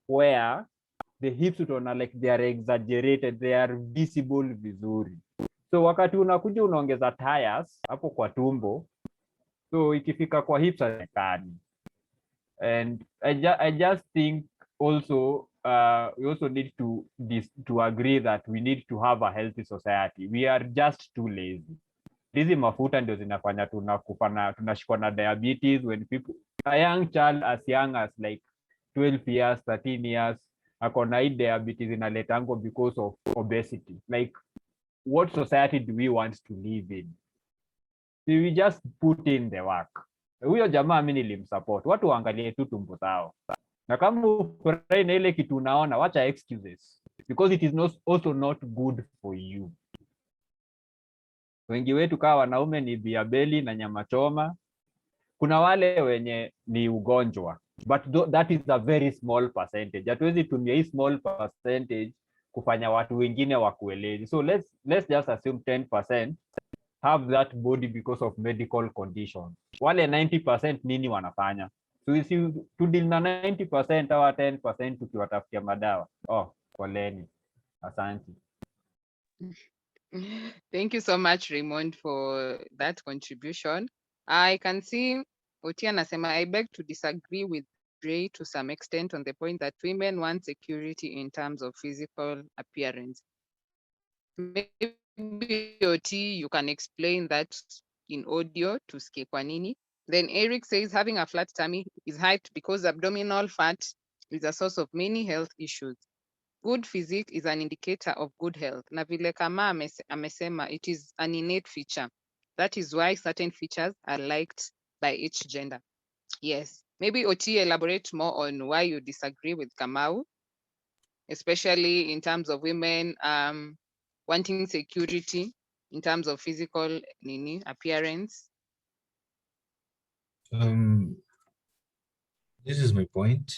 where the hips utaona like they are exaggerated, they are visible vizuri. So wakati unakuja unaongeza tires hapo kwa tumbo, so ikifika kwa hips haionekani. And I just think also we also need to agree that we need to have a healthy society. We are just too lazy. Hizi mafuta ndio zinafanya tunashikwa na diabetes when people, a young child as young as like 12 years 13 years ako na hii diabetes inaletango because of obesity. Like, what society do we want to live in? So we just put in the work. Huyo jamaa mimi nilimsupport, watu waangalie tu tumbo zao, na kama ufurahi na ile kitu unaona, wacha excuses, because it is also not good for you. Wengi wetu kawa wanaume ni biabeli na nyama choma. Kuna wale wenye ni ugonjwa, but that is a very small percentage. Hatuwezi tumia hii small percentage kufanya watu wengine wakuelezi. So let's just assume 10% have that body because of medical conditions. Wale 90% nini wanafanya? So if you to deal na 90% au 10% tukiwatafutia madawa. Oh, poleni. Asante. Thank you so much, Raymond, for that contribution. I can see Otia Nasema, I beg to disagree with Ray to some extent on the point that women want security in terms of physical appearance. Maybe Oti, you can explain that in audio to Skekwanini. Then Eric says having a flat tummy is hyped because abdominal fat is a source of many health issues. Good physique is an indicator of good health. Na vile kama amesema, it is an innate feature. That is why certain features are liked by each gender. Yes, maybe Oti elaborate more on why you disagree with Kamau, especially in terms of women wanting security in terms of physical appearance. This is my point.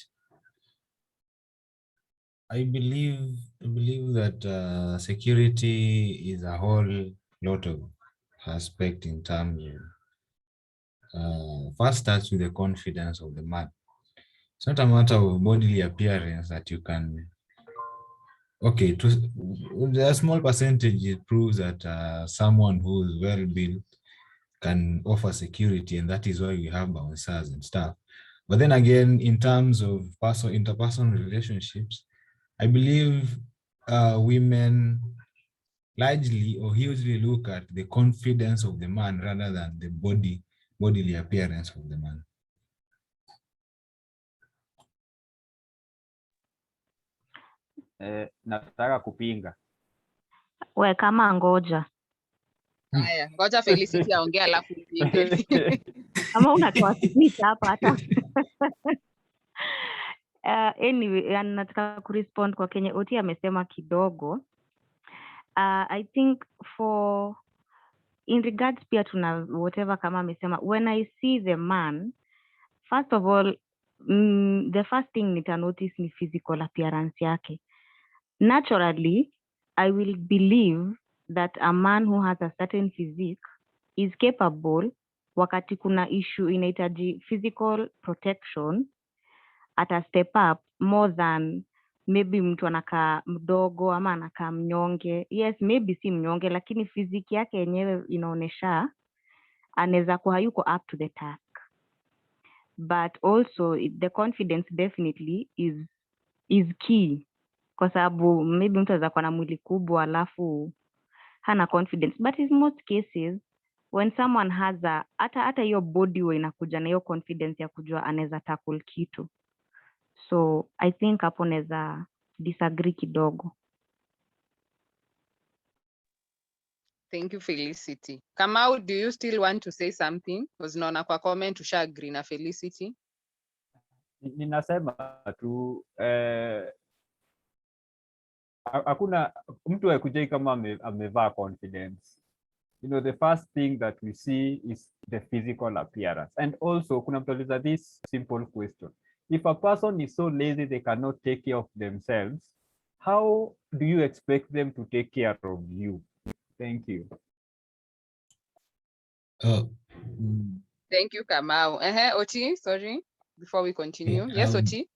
I believe that security is a whole lot of aspect in terms of first starts with the confidence of the man. It's not a matter of bodily appearance that you can. Okay, a small percentage it proves that someone who is well built can offer security, and that is why we have bouncers and stuff. But then again, in terms of interpersonal relationships, I believe women largely or hugely look at the confidence of the man rather than the bodily appearance of the man. Nataka kupinga. We kama ngoja. Haya, ngoja Felicity aongea alafu upige. Kama unatoa speech hapa hata. Anyway, nataka kurespond kwa Kenya Oti amesema kidogo. I think in regards pia tuna whatever kama amesema, when I see the man, first of all, the first thing nita notice ni physical appearance yake. Naturally, I will believe that a man who has a certain physique is capable, wakati kuna issue inahitaji physical protection, ata step up more than maybe mtu anakaa mdogo ama anakaa mnyonge. Yes, maybe si mnyonge, lakini physique yake yenyewe inaonesha anaweza kuwa hayuko up to the task. But also the confidence definitely is key, kwa sababu maybe mtu anaweza kuwa na mwili kubwa alafu hana confidence. But in most cases when someone has hata hiyo body way inakuja na hiyo confidence ya kujua anaweza tackle kitu. So I think hapo naweza disagree kidogo. Thank you Felicity. Kamau, do you still want to say something? Because naona kwa comment usha agree na Felicity. Ninasema tu hakuna mtu akujai kama amevaa confidence. You know, the first thing that we see is the physical appearance. And also, kuna mtu aliuliza this simple question. If a person is so lazy they cannot take care of themselves, how do you expect them to take care of you? Thank you. Thank you, Kamau. Oti, sorry, before we continue. Okay, Yes, Oti?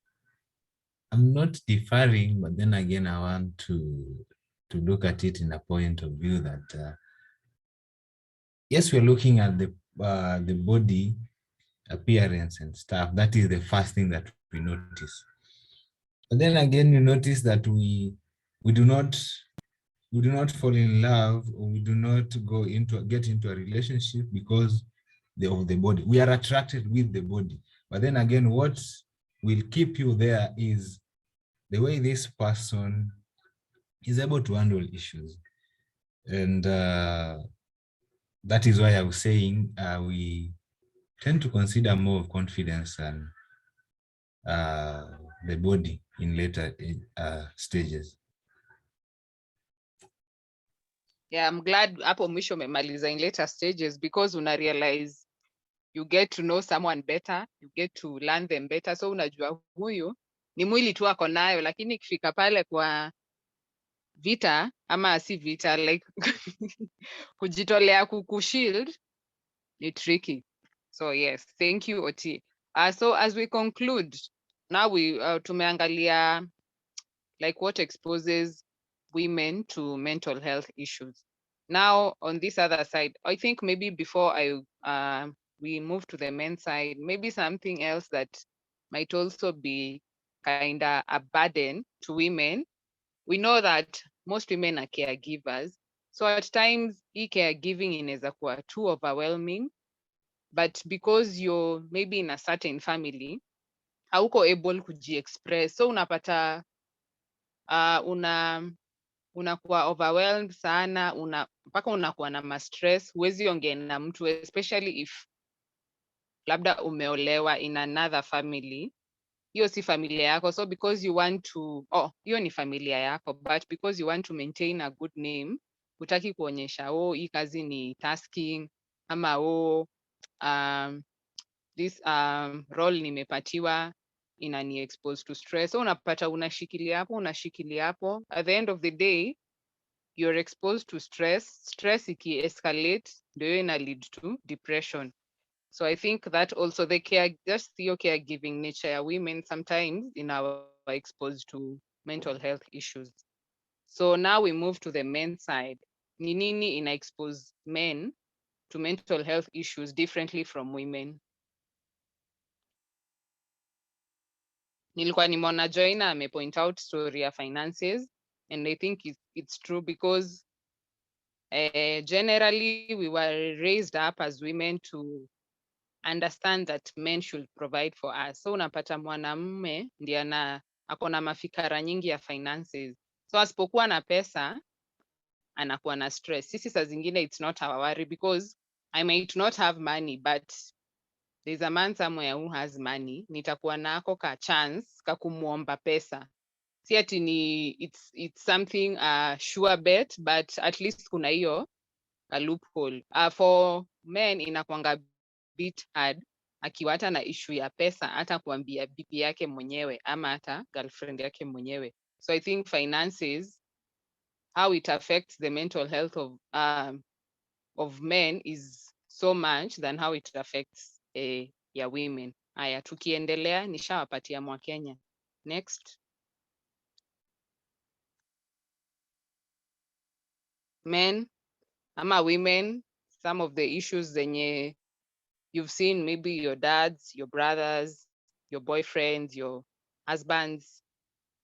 I'm not differing, but then again, I want to look at it in a point of view that, yes, we're looking at the body appearance and stuff. That is the first thing that we notice. But then again, you notice that we do not fall in love, or we do not get into a relationship because of the body. We are attracted with the body. But then again, what will keep you there is the way this person is able to handle issues. And that is why I was saying we tend to consider more of confidence than the body in later stages. Yeah, I'm glad hapo mwisho umemaliza in later stages, because una realize you get to know someone better, you get to learn them better. So unajua huyu ni mwili tu ako nayo, lakini ikifika pale kwa vita ama si vita, like kujitolea kukushield ni tricky. So yes, thank you Oti. So as we conclude, now we tumeangalia like what exposes women to mental health issues. Now on this other side, I think maybe before we move to the men's side, maybe something else that might also be kinda a burden to women. We know that most women are caregivers. So at times, caregiving inaweza kuwa too overwhelming, but because you're maybe in a certain family, hauko able kuji-express. So unapata unakuwa overwhelmed sana, mpaka unakuwa na ma-stress, huwezi ongea na mtu, especially if labda umeolewa in another family. Hiyo si familia yako, so because you want to, hiyo ni familia yako, but because you want to maintain a good name, hutaki kuonyesha hii kazi ni tasking, ama this role nimepatiwa inani expose to stress. So unapata unashikilia hapo. At the end of the day, you're exposed to stress. Stress iki escalate ndio ina lead to depression. So I think that also just the caregiving nature ya women sometimes in our exposed to mental health issues. So now we move to the men's side. Ni nini ina expose men to mental health issues differently from women? Nilikuwa nimeona Joina amepoint out story ya finances, and I think it's true because generally we were raised up as women to understand that men should provide for us. So unapata mwanamume ndiye ako na mafikara nyingi ya finances. So asipokuwa na pesa anakuwa na stress. Sisi saa zingine it's not our worry because I might not have money but there's a man somewhere who has money. Nitakuwa nako ka chance ka kumuomba pesa. Si ati ni it's something sure bet but at least kuna hiyo a loophole. For men inakwanga bit hard akiwa hata na issue ya pesa hata kuambia bibi yake mwenyewe ama hata girlfriend yake mwenyewe. So I think finances, how it affects the mental health of men is so much than how it affects ya women. Haya, tukiendelea nishawapatia Mwakenya. Next. Men ama women, some of the issues zenye you've seen, maybe your dads, your brothers, your boyfriends, your husbands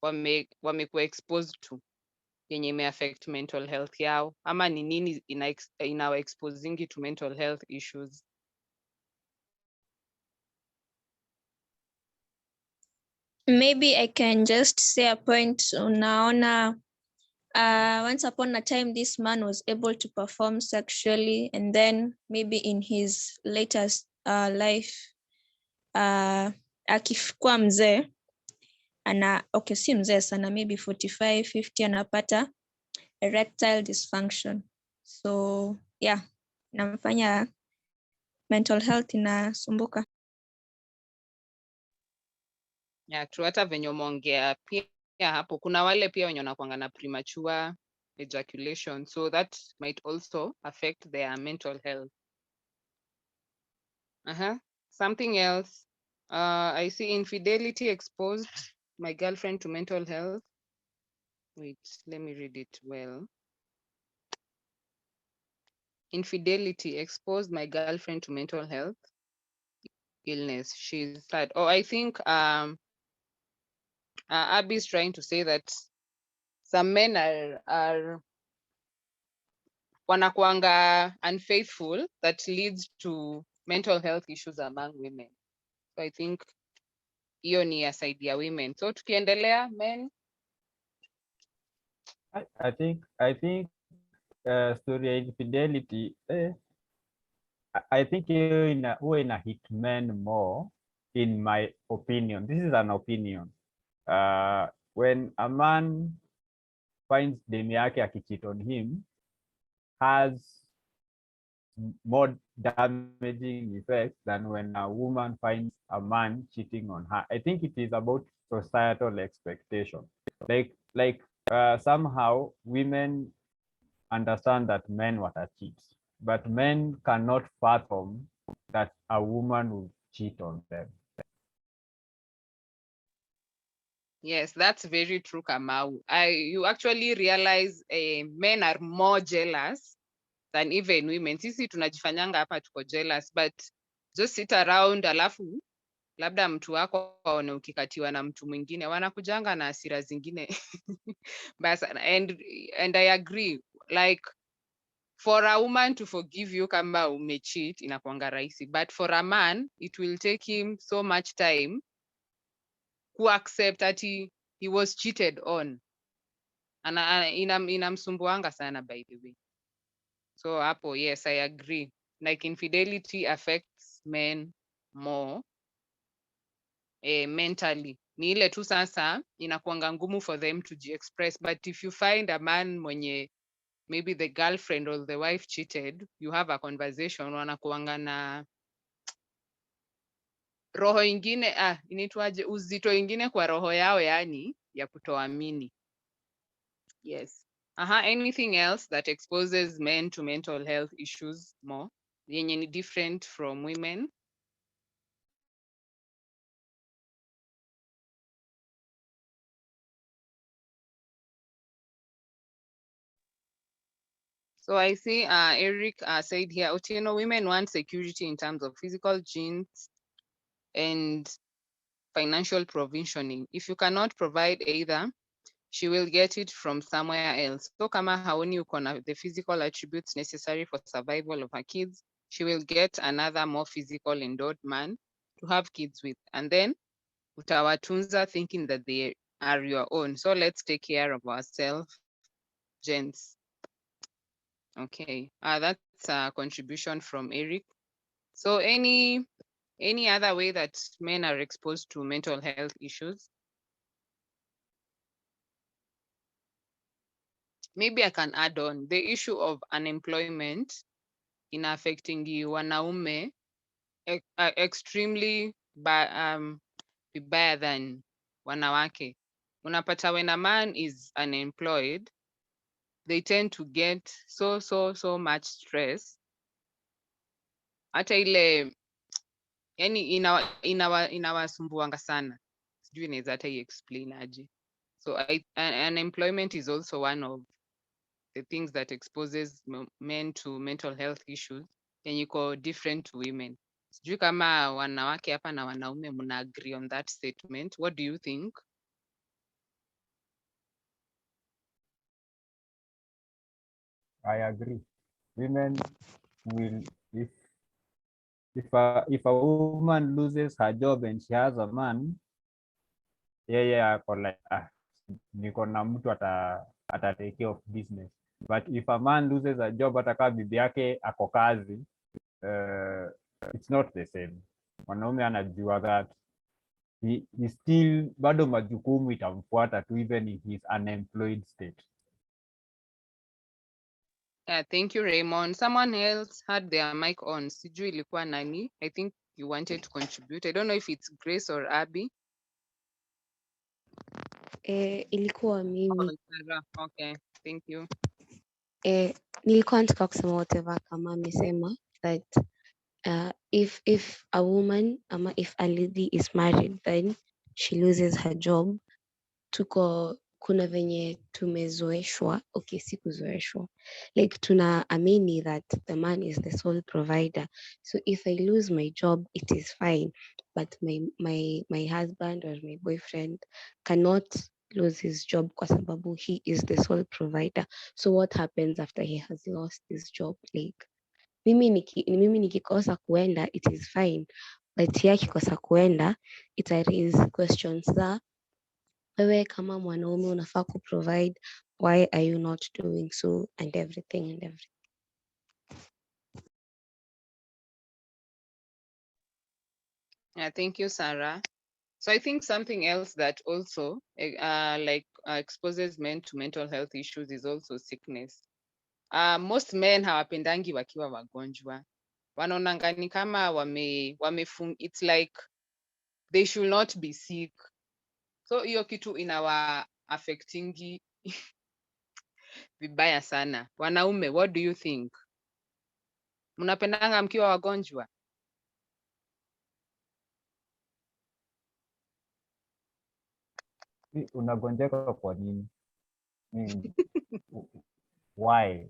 wamekuwa exposed to yenye ime affect mental health yao, ama ni nini inawa exposingi to mental health issues? Maybe I can just say a point. Unaona, once upon a time, this man was able to perform sexually, and then maybe in his later life, akikuwa mzee okay, si mzee sana, maybe 45, 50, anapata erectile dysfunction. So yeah, namfanya mental health inasumbuka. Yeah, tu hata venye umeongea pia hapo kuna wale pia wenye wanakuanga na premature ejaculation, so that might also affect their mental health. Something else, I see infidelity exposed my girlfriend to mental health. Wait, let me read it well. Infidelity exposed my girlfriend to mental health illness. She's sad. Oh, I think Abby is trying to say that some men are wanakuanga unfaithful, that leads to mental health issues among women. So I think hiyo ni ya side ya women. So tukiendelea men. I think story ya infidelity I think huwa ina hit men more, in my opinion. This is an opinion. When a man finds demu yake akicheat on him, has more damaging effects than when a woman finds a man cheating on her. I think it is about societal expectation. Like somehow women understand that men wata cheat, but men cannot fathom that a woman will cheat on them. Yes, that's very true, Kamau. You actually realize men are more jealous than even women. Sisi tunajifanyanga hapa tuko jealous, but just sit around alafu labda mtu wako aone ukikatiwa na mtu mwingine, wanakujanga na hasira zingine. But, and I agree, like for a woman to forgive you kama umecheat inakuanga rahisi, but for a man it will take him so much time ku accept that he was cheated on. Inamsumbuanga sana, by the way. So hapo, yes, I agree. Like infidelity affects men more mentally. Ni ile tu sasa inakuanga ngumu for them to express, but if you find a man mwenye maybe the girlfriend or the wife cheated, you have a conversation, wanakuanga na roho ingine, inaitwaje, uzito ingine kwa roho yao, yani ya kutoamini. Yes. Anything else that exposes men to mental health issues more, yenye ni different from women? So I see Eric said here, Otieno, women want security in terms of physical genes and financial provisioning. If you cannot provide either, she will get it from somewhere else. So kama haoni uko na the physical attributes necessary for survival of her kids, she will get another more physical endowed man to have kids with. And then utawatunza thinking that they are your own. So let's take care of ourselves, gents. Okay, that's a contribution from Eric. So any other way that men are exposed to mental health issues? Maybe I can add on the issue of unemployment in affecting wanaume extremely vibaya than wanawake. Unapata when a man is unemployed, they tend to get so much stress. Hata ile yani inawasumbuanga sana. Sijui inaweza hata explain aje. So unemployment is also one of the things that exposes men to mental health issues yenye iko different to women. Sijui kama wanawake hapa na wanaume mna agree on that statement. What do you think? I agree. Women will, if a woman loses her job and she has a man, yeye ako like niko na mtu ata take care of business. But if a man loses a job hata kama bibi yake ako kazi, it's not the same. Mwanaume anajua that he still bado majukumu itamfuata tu even in his unemployed state. Yeah, thank you, Raymond. Someone else had their mic on. Sijui ilikuwa nani? I think you wanted to contribute. I don't know if it's Grace or Abby. Ilikuwa mimi. Oh, Sarah. Okay, thank you. Nilikuwa nataka kusema whatever kama amesema that if a woman ama if a lady is married then she loses her job, kuna venye tumezoeshwa, okay, si kuzoeshwa, like tunaamini that the man is the sole provider, so if I lose my job it is fine, but my husband or my boyfriend cannot lose his job kwa sababu he is the sole provider. So what happens after he has lost his job? Like mimi nikikosa kuenda it is fine, but yeye akikosa kuenda it raise questions za wewe kama mwanaume unafaa kuprovide, why are you not doing so, and everything. Yeah, thank you, Sarah. So I think something else that also exposes men to mental health issues is also sickness. Most men hawapendangi wakiwa wagonjwa, wanaonanga ni kama it's like they should not be sick. So hiyo kitu inawa affectingi vibaya sana. Wanaume, what do you think? Mnapendanga mkiwa wagonjwa? Unagonjeka kwa nini? Why?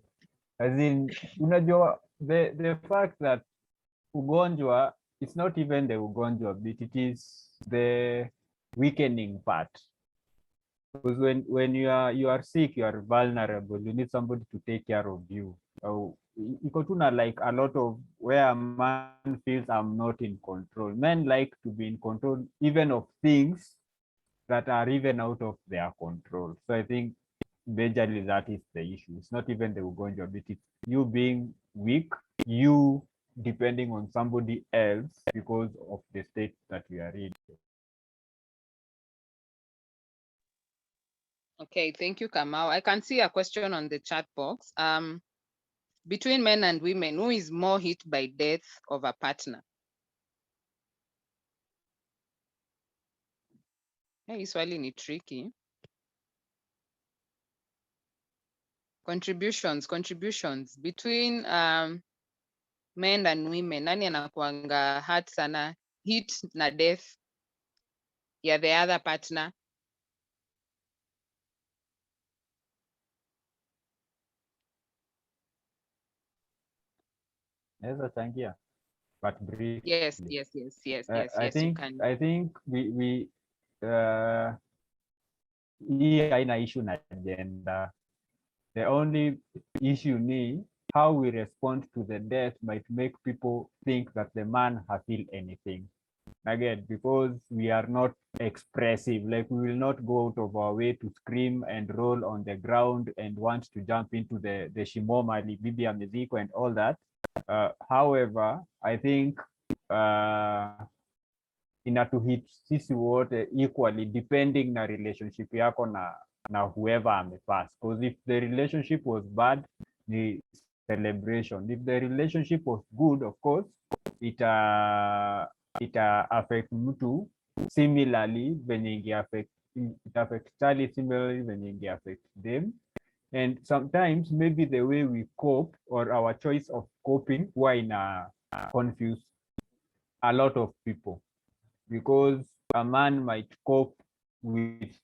As in, unajua the fact that ugonjwa, it's not even the ugonjwa bit, it is the weakening part. Because when you are sick, you are vulnerable. You need somebody to take care of you. Iko tu na like a lot of where a man feels I'm not in control. Men like to be in control even of things that are even out of their control. So I think majorly that is the issue. It's not even the ugonjwa bit, it's you being weak, you depending on somebody else because of the state that we are in. Okay, thank you, Kamau. I can see a question on the chat box. Between men and women, who is more hit by death of a partner? Hey, swali ni tricky. Contributions between men and women, nani anakuanga hurt sana, hit na death ya the other partner? Naweza changia, but briefly. Yes, you can. I think we hii haina issue na gender. The only issue ni how we respond to the death might make people think that the man has feel anything. Again, because we are not expressive, like we will not go out of our way to scream and roll on the ground and want to jump into the shimoma, bibi ameziko and all that. However, I think inatuhit sisi wote equally depending na relationship yako na whoever amepass, because if the relationship was bad, the celebration. If the relationship was good, of course ita affect mtu similarly venye inge affect, it affect Charlie similarly venye inge affect them. And sometimes maybe the way we cope or our choice of coping huwa ina confuse a lot of people, because a man might cope with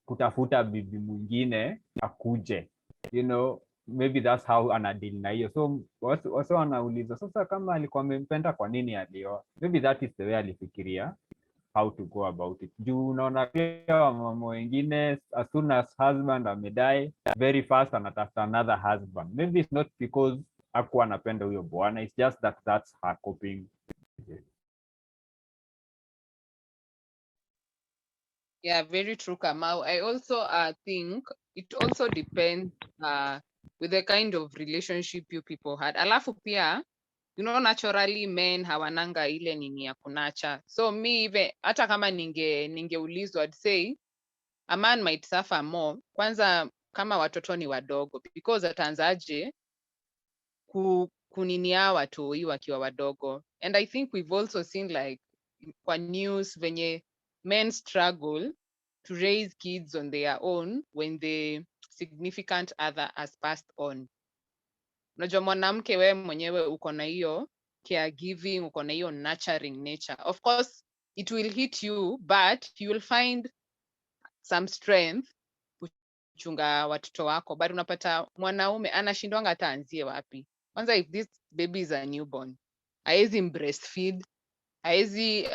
kutafuta bibi mwingine akuje, you know, maybe that's how anadeal na hiyo. So wase wanauliza sasa, kama alikuwa amempenda kwa nini alioa? Maybe that is the way alifikiria how to go about it. Juu unaona pia wamama wengine, as soon as husband amedai, very fast anatafuta another husband. Maybe it's not because hakuwa anapenda huyo bwana, it's just that that's her coping. Yeah, very true, Kamau. I also think it also depends with the kind of relationship you people had. Alafu pia, you know, naturally men hawananga ile nini ya kunacha. So me even hata kama ningeulizwa, I'd say a man might suffer more kwanza kama watoto ni wadogo, because ataanzaje kuninia watoi wakiwa wadogo. And I think we've also seen like kwa news venye men struggle to raise kids on their own when the significant other has passed on. Unajua mwanamke wewe mwenyewe uko na hiyo caregiving, uko na hiyo nurturing nature. Of course it will hit you, but you will find some strength kuchunga watoto wako, but unapata mwanaume anashindwanga hata anzie wapi. Kwanza if this baby is a newborn, haezi breastfeed, haezi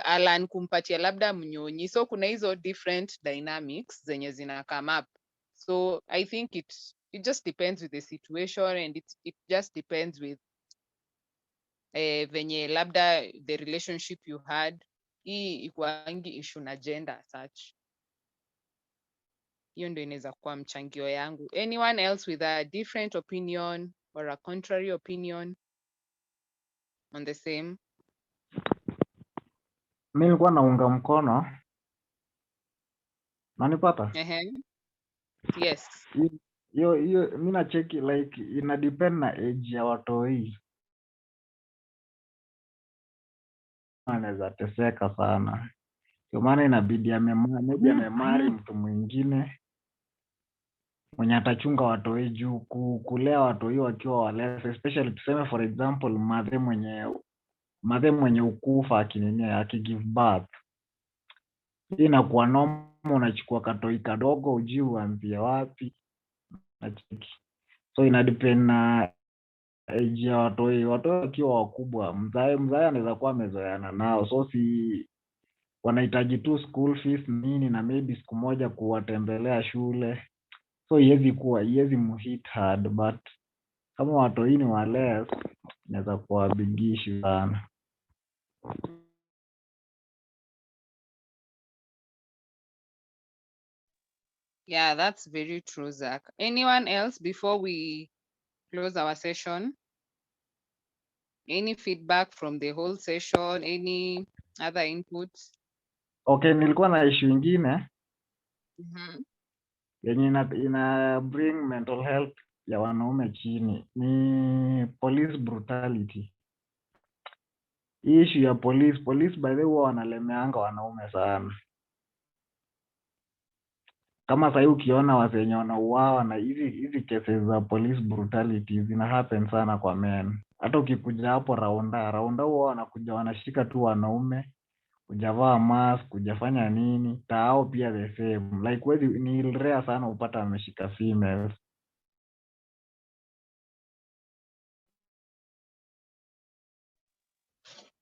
alan kumpatia labda mnyonyi, so kuna hizo different dynamics zenye zina come up. So I think it just depends with the situation, and it just depends with venye labda the relationship you had. Hii ikuangi issue na gender such. Hiyo ndio inaweza kuwa mchangio yangu. Anyone else with a different opinion or a contrary opinion on the same? Mi nilikuwa naunga mkono, nanipata Yes. hiyo mi nacheki like ina depend na age ya watoi, anaweza teseka sana, ndio maana inabidi maybe amemari mtu mwingine mwenye atachunga watoi, juu kulea watoi wakiwa walese, especially tuseme for example madhe mwenye ukufa akigive birth, hii inakuwa noma. Unachukua katoi kadogo ujui uanzie wapi, nacheki. So ina depend na age ya watoi wakiwa wakubwa, mzae anaweza kuwa amezoeana nao, so si wanahitaji tu school fees nini, na maybe siku moja kuwatembelea shule, so iwezi muhit hard, but kama watoi ni wales inaweza kuwa big issue sana. Yeah, that's very true, Zach. Anyone else before we close our session? Any feedback from the whole session? Any other inputs? Okay, nilikuwa na issue ingine yenye ina bring mental health ya wanaume chini, ni police brutality. Hii issue ya police by the way huwa wanalemeanga wanaume sana. Kama sahii ukiona wase wenye wanauawa na hizi cases za police brutality zina happen sana kwa men. Hata ukikuja hapo raunda huwa wanakuja wanashika tu wanaume, hujavaa mask, hujafanya nini, tao pia the same. Like ni rare sana upata ameshika females.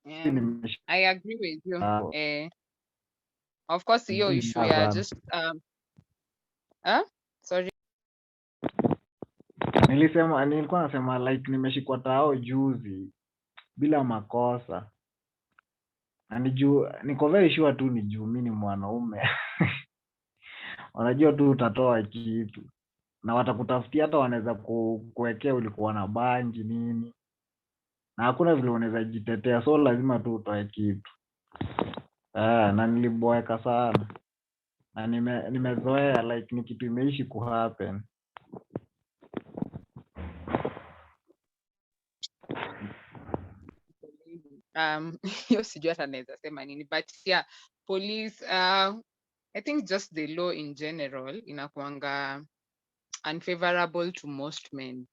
I agree with you. Of course, hiyo issue ya just sorry. Nilikuwa nasema like nimeshikwa tao juzi bila makosa. Na niko very sure tu ni juu mimi ni mwanaume. Wanajua tu utatoa kitu. Na watakutafutia hata wanaweza kuwekea ulikuwa na bangi nini. Na hakuna vile unaweza jitetea, so lazima tu utoe kitu. Na niliboeka sana. Na nimezoea like ni kitu imeishi kuhappen. Hiyo sijui hata naweza sema nini, but yeah, police I think just the law in general inakuanga unfavorable to most men.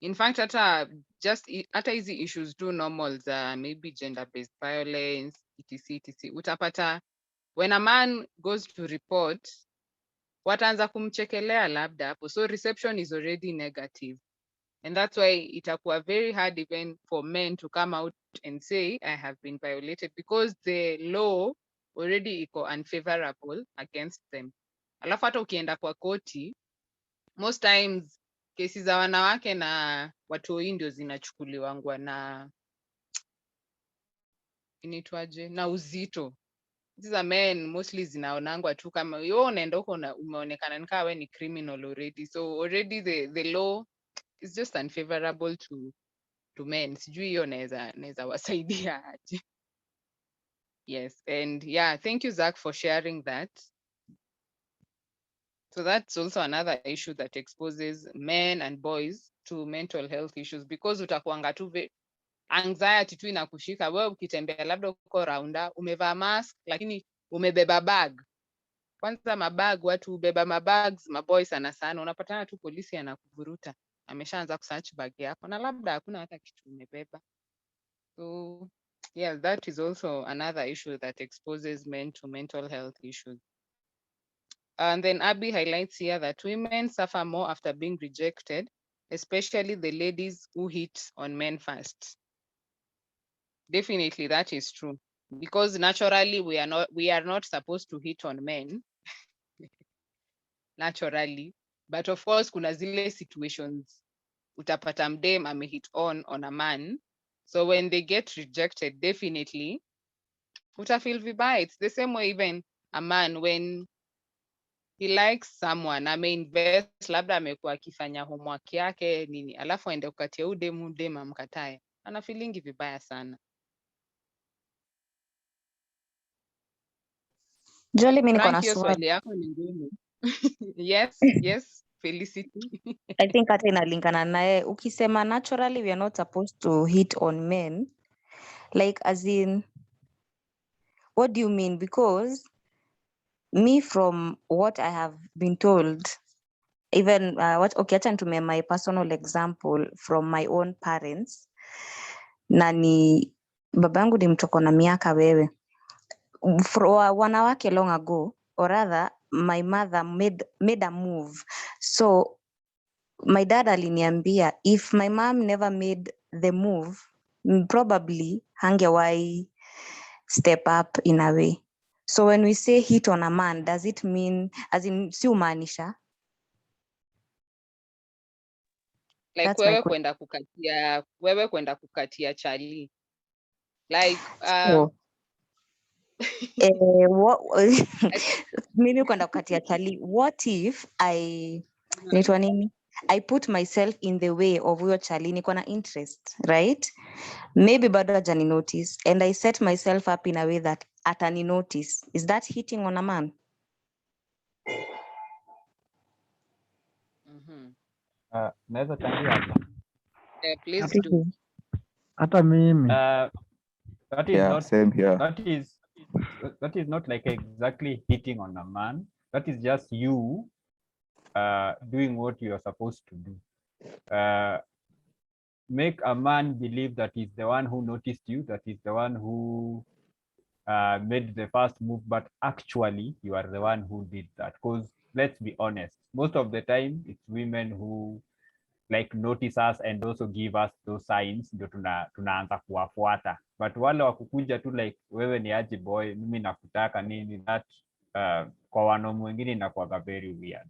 In fact, hata hizi issues tu normal za maybe gender based violence etc utapata when a man goes to report wataanza kumchekelea labda hapo, so reception is already negative. And that's why itakuwa very hard even for men to come out and say I have been violated, because the law already iko unfavorable against them. Alafu hata ukienda kwa koti, most times kesi za wanawake na watoi ndio zinachukuliwangwa na inaitwaje, na uzito. These are men mostly zinaonangwa tu kama yo unaenda huko umeonekana nikaa we ni criminal already, so already the law is just unfavorable to men. Sijui hiyo naweza wasaidia aje. Yes, and yeah, thank you Zach for sharing that. So that's also another issue that exposes men and boys to mental health issues, because utakuanga tu anxiety tu inakushika wewe ukitembea, labda uko raunda umevaa mask lakini umebeba bag. Kwanza mabag, watu ubeba mabags, maboy sana sana, unapatana tu polisi anakuvuruta, ameshaanza kusearch bag yako na labda hakuna hata kitu umebeba. So yeah, that is also another issue that exposes men to mental health issues. And then Abby highlights here that women suffer more after being rejected, especially the ladies who hit on men first. Definitely that is true, because naturally we are not supposed to hit on men naturally, but of course kuna zile situations utapata mdem amehit on a man, so when they get rejected definitely utafeel vibaya. It's the same way even a man when he likes someone, ameinvest, labda amekuwa akifanya homework yake nini, alafu aende kukatia udem amkatae, ana feelingi vibaya sana. Jolly, mimi niko na Frank, hiyo swali. swali yako ni ngumu. Yes, Felicity. I think hata inalingana naye. Ukisema naturally we are not supposed to hit on men, like as in what do you mean? Because me, from what I have been told, even acha nitumie my personal example from my own parents. Na ni babangu ni mtoko na miaka wewe. Wanawake long ago, or rather my mother made a move. So my dad aliniambia if my mom never made the move, probably hangewahi step up in a way. So when we say hit on a man, does it mean as in si umaanisha? Like That's my wewe kwenda kukatia chali. Like mimi kwenda kukatia chali, what if inaitwa nini? I put myself in the way of huyo chali, niko na interest, right? Maybe bado hajani notice and I set myself up in a way that atani notice. Is that hitting on a man? Naweza changia hapa. Please do. Hata mimi. That is Yeah, not same here. that is not like exactly hitting on a man. That is just you doing what you are supposed to do. Make a man believe that he's the one who noticed you, that he's the one who made the first move, but actually you are the one who did that. Because let's be honest, most of the time it's women who like notice us and also give us those signs, ndio tunaanza kuwafuata. But wale wakukuja tu like wewe ni aje boy, mimi nakutaka nini, that kwa wanaume wengine inakuwa very weird.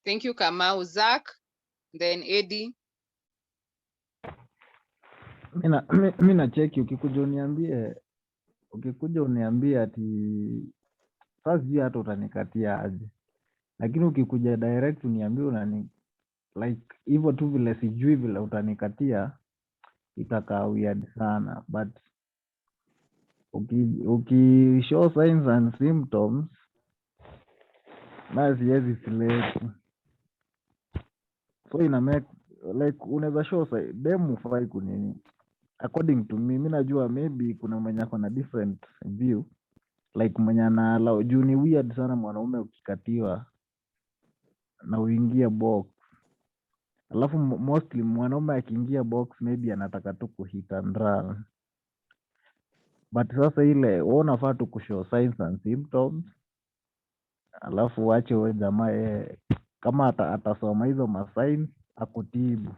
Thank you, Kamau. Zach, then Eddie. Mi na cheki, ukikuja uniambie ati sasa sijui hata utanikatia aje, lakini ukikuja direct uniambie like hivyo tu vile sijui vile utanikatia, itakaa weird sana. But show signs and symptoms na siwezi select, so ina make like unaweza show dem ufai kunini. According to me, mi najua maybe kuna mwenye ako na different view, like mwenye ana juu ni weird sana mwanaume ukikatiwa na uingie box, alafu mostly mwanaume akiingia box maybe anataka tu kuhit and run. But sasa ile wewe unafaa tu kushow signs and symptoms, alafu wache wewe jamaa yeye kama atasoma hizo masigns akutibu.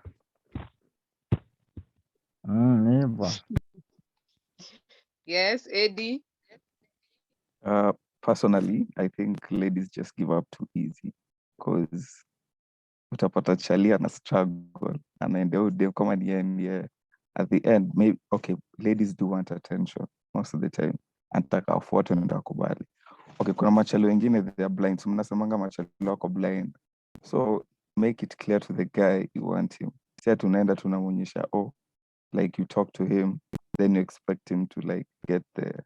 Hivyo. Yes, Eddie. Personally, I think ladies just give up too easy, because utapata chali na struggle anaendea udem kama ni at the end maybe okay, ladies do want attention most of the time, anataka afuate ndio akubali. Okay, kuna machali wengine they are blind, so mnasemanga machali wako blind, so make it clear to the guy you want him. Sasa tunaenda tunamuonyesha like you talk to him, then you expect him to like get the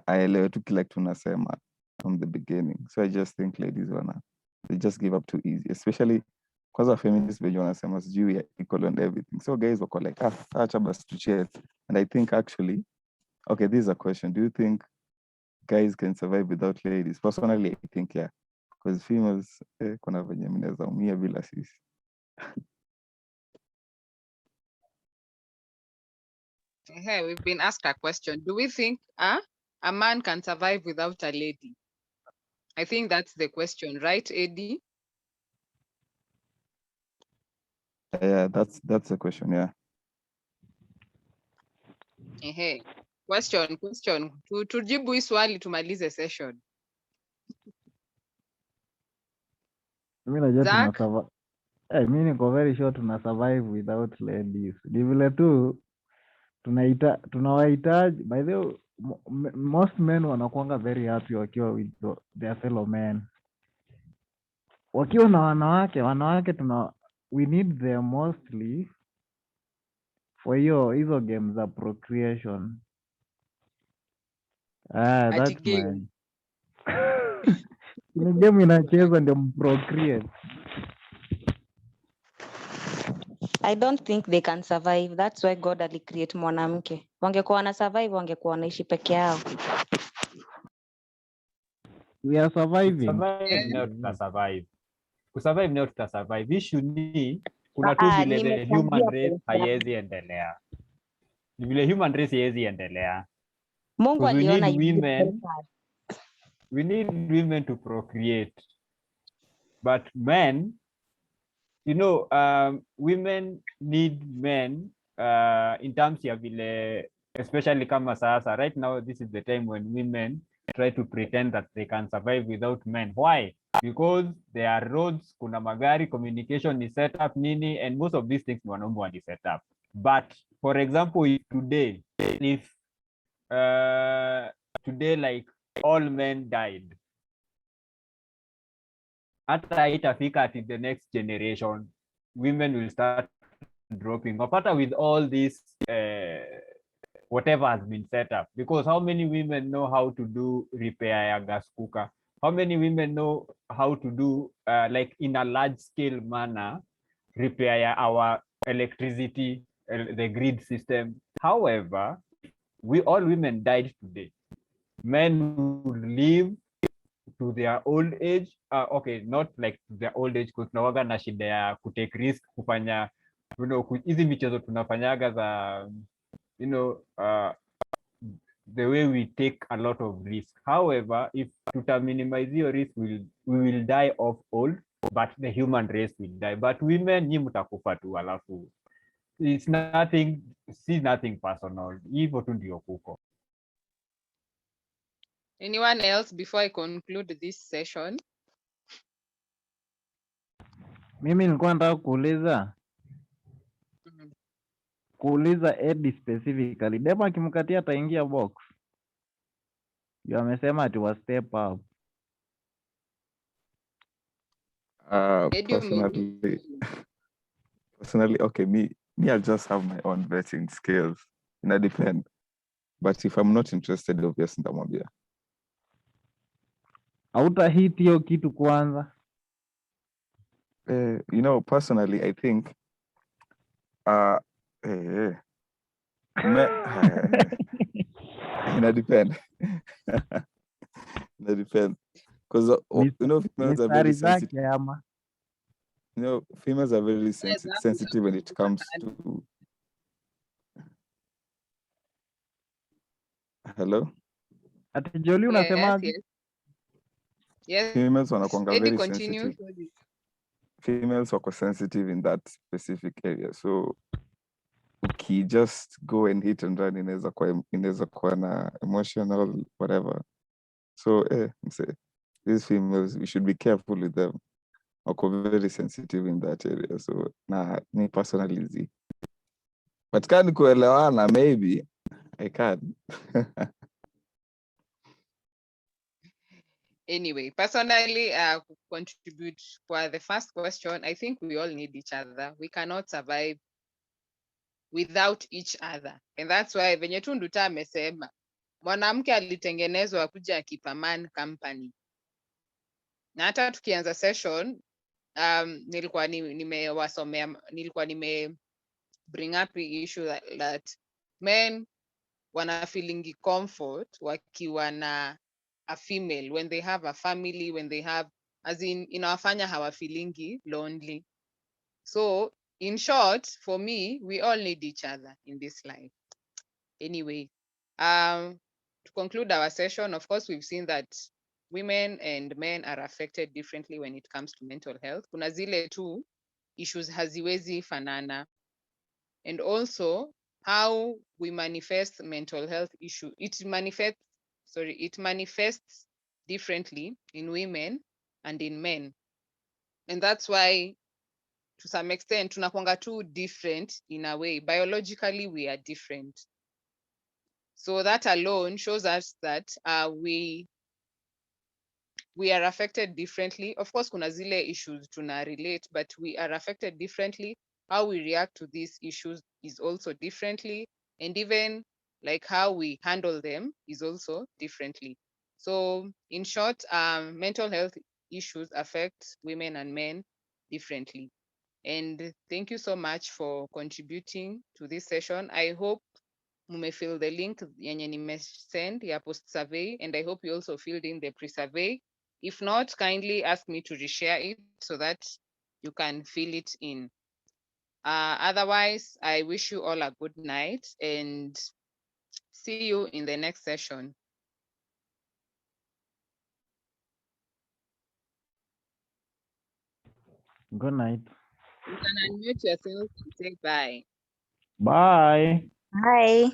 aelewe tu kila kitu tunasema from the beginning. So I just think ladies they just give up too easy, especially because of feminists wenye wanasema sijui we are equal and everything. So guys wako like acha basi tucheze. And I think actually, okay, this is a question. Do you think guys can survive without ladies? Personally, I think yeah, because females kuna venye mnaweza umia bila sisi. Hey, we've been asked a question. Do we think a man can survive without a lady? I think that's the question, right, Eddie? Yeah, that's the question, yeah. Hey, question. Tujibu hii swali tumalize session. Mi najua Zach? mi niko very sure tuna survive without ladies. Ni vile tu tunawahitaji. By the way, most men wanakuanga very happy wakiwa with their fellow men. Wakiwa na wanawake we need them mostly for hizo games za procreation. That's my ni game inacheza ndio mprocreate. I don't think they can survive. That's why God alicreate mwanamke. Wangekuwa wana survive, wangekuwa wanaishi peke yao. We are surviving. Survive now tutasurvive. Kusurvive now tutasurvive. Issue ni kuna tu vile the human race haiwezi endelea. Ni vile human race haiwezi endelea. Mungu aliona we need women to procreate. But men, you know, women need men in terms ya vile, especially kama sasa, right now, this is the time when women try to pretend that they can survive without men. Why? Because there are roads, kuna magari, communication is set up, nini, and most of these things wanaume wali set up. But for example, if today like all men died, hata itafika at the next generation, women will start dropping off, with all this whatever has been set up. Because how many women know how to do repair ya gas cooker? How many women know how to do like in a large scale manner repair our electricity, the grid system? However, all women died today. Men would live to their old age, okay, not like to their old age, because tunawaga na shida ya kutake risk, kufanya hizi michezo tunafanyaga za the way we take a lot of risk. However, if to minimize your risk, we will die off old, but the human race will die. But women, nyi mtakufa tu, alafu it's nothing, see nothing personal. Hivyo tu ndio kuko. Anyone else before I conclude this session? Mimi nilikuwa nataka kuuliza Eddie specifically. Dema akimkatia ataingia box. Ndio amesema ati wa step up. Eddie, Personally, okay, me, I just have my own vetting skills. And I depend. But if I'm not interested, obviously, nitamwambia. Hautahit hiyo kitu kwanza. You know, personally, I think it depend. It depend. Because you know, females are very sensitive. You know, females are very sensitive when it comes to. Hello? Yes, yes. Females wanakuanga very continue. sensitive. Females wako sensitive in that specific area. So okay, just go and hit and run inaweza kuwa na emotional whatever. So these females, we should be careful with them. Wako very sensitive in that area. So me personally, but can kuelewana, maybe I can. Anyway, personally, contribute for the first question. I think we all need each other. We cannot survive without each other, and that's why venye tu Nduta amesema mwanamke alitengenezwa kuja akipa man company. Na hata tukianza session nilikuwa nime bring up the issue that men wana feeling comfort wakiwa na a female when they have a family, when they have, as in inawafanya hawafeelingi lonely. So in short, for me, we all need each other in this life. Anyway, to conclude our session, of course, we've seen that women and men are affected differently when it comes to mental health. Kuna zile tu issues haziwezi fanana. And also how we manifest mental health issue. It manifests differently in women and in men. And that's why, to some extent, tunakwanga too different in a way. Biologically, we are different. So that alone shows us that we are affected differently. Of course, kuna zile issues tuna relate, but we are affected differently. How we react to these issues is also differently. And even like how we handle them is also differently. So in short, mental health issues affect women and men differently. And thank you so much for contributing to this session. I hope mumefill the link yenye nimesend ya post survey, and I hope you also filled in the pre-survey. If not, kindly ask me to reshare it so that you can fill it in. Otherwise, I wish you all a good night and see you in the next session. Good night. You can unmute yourself and say bye. Bye. Bye.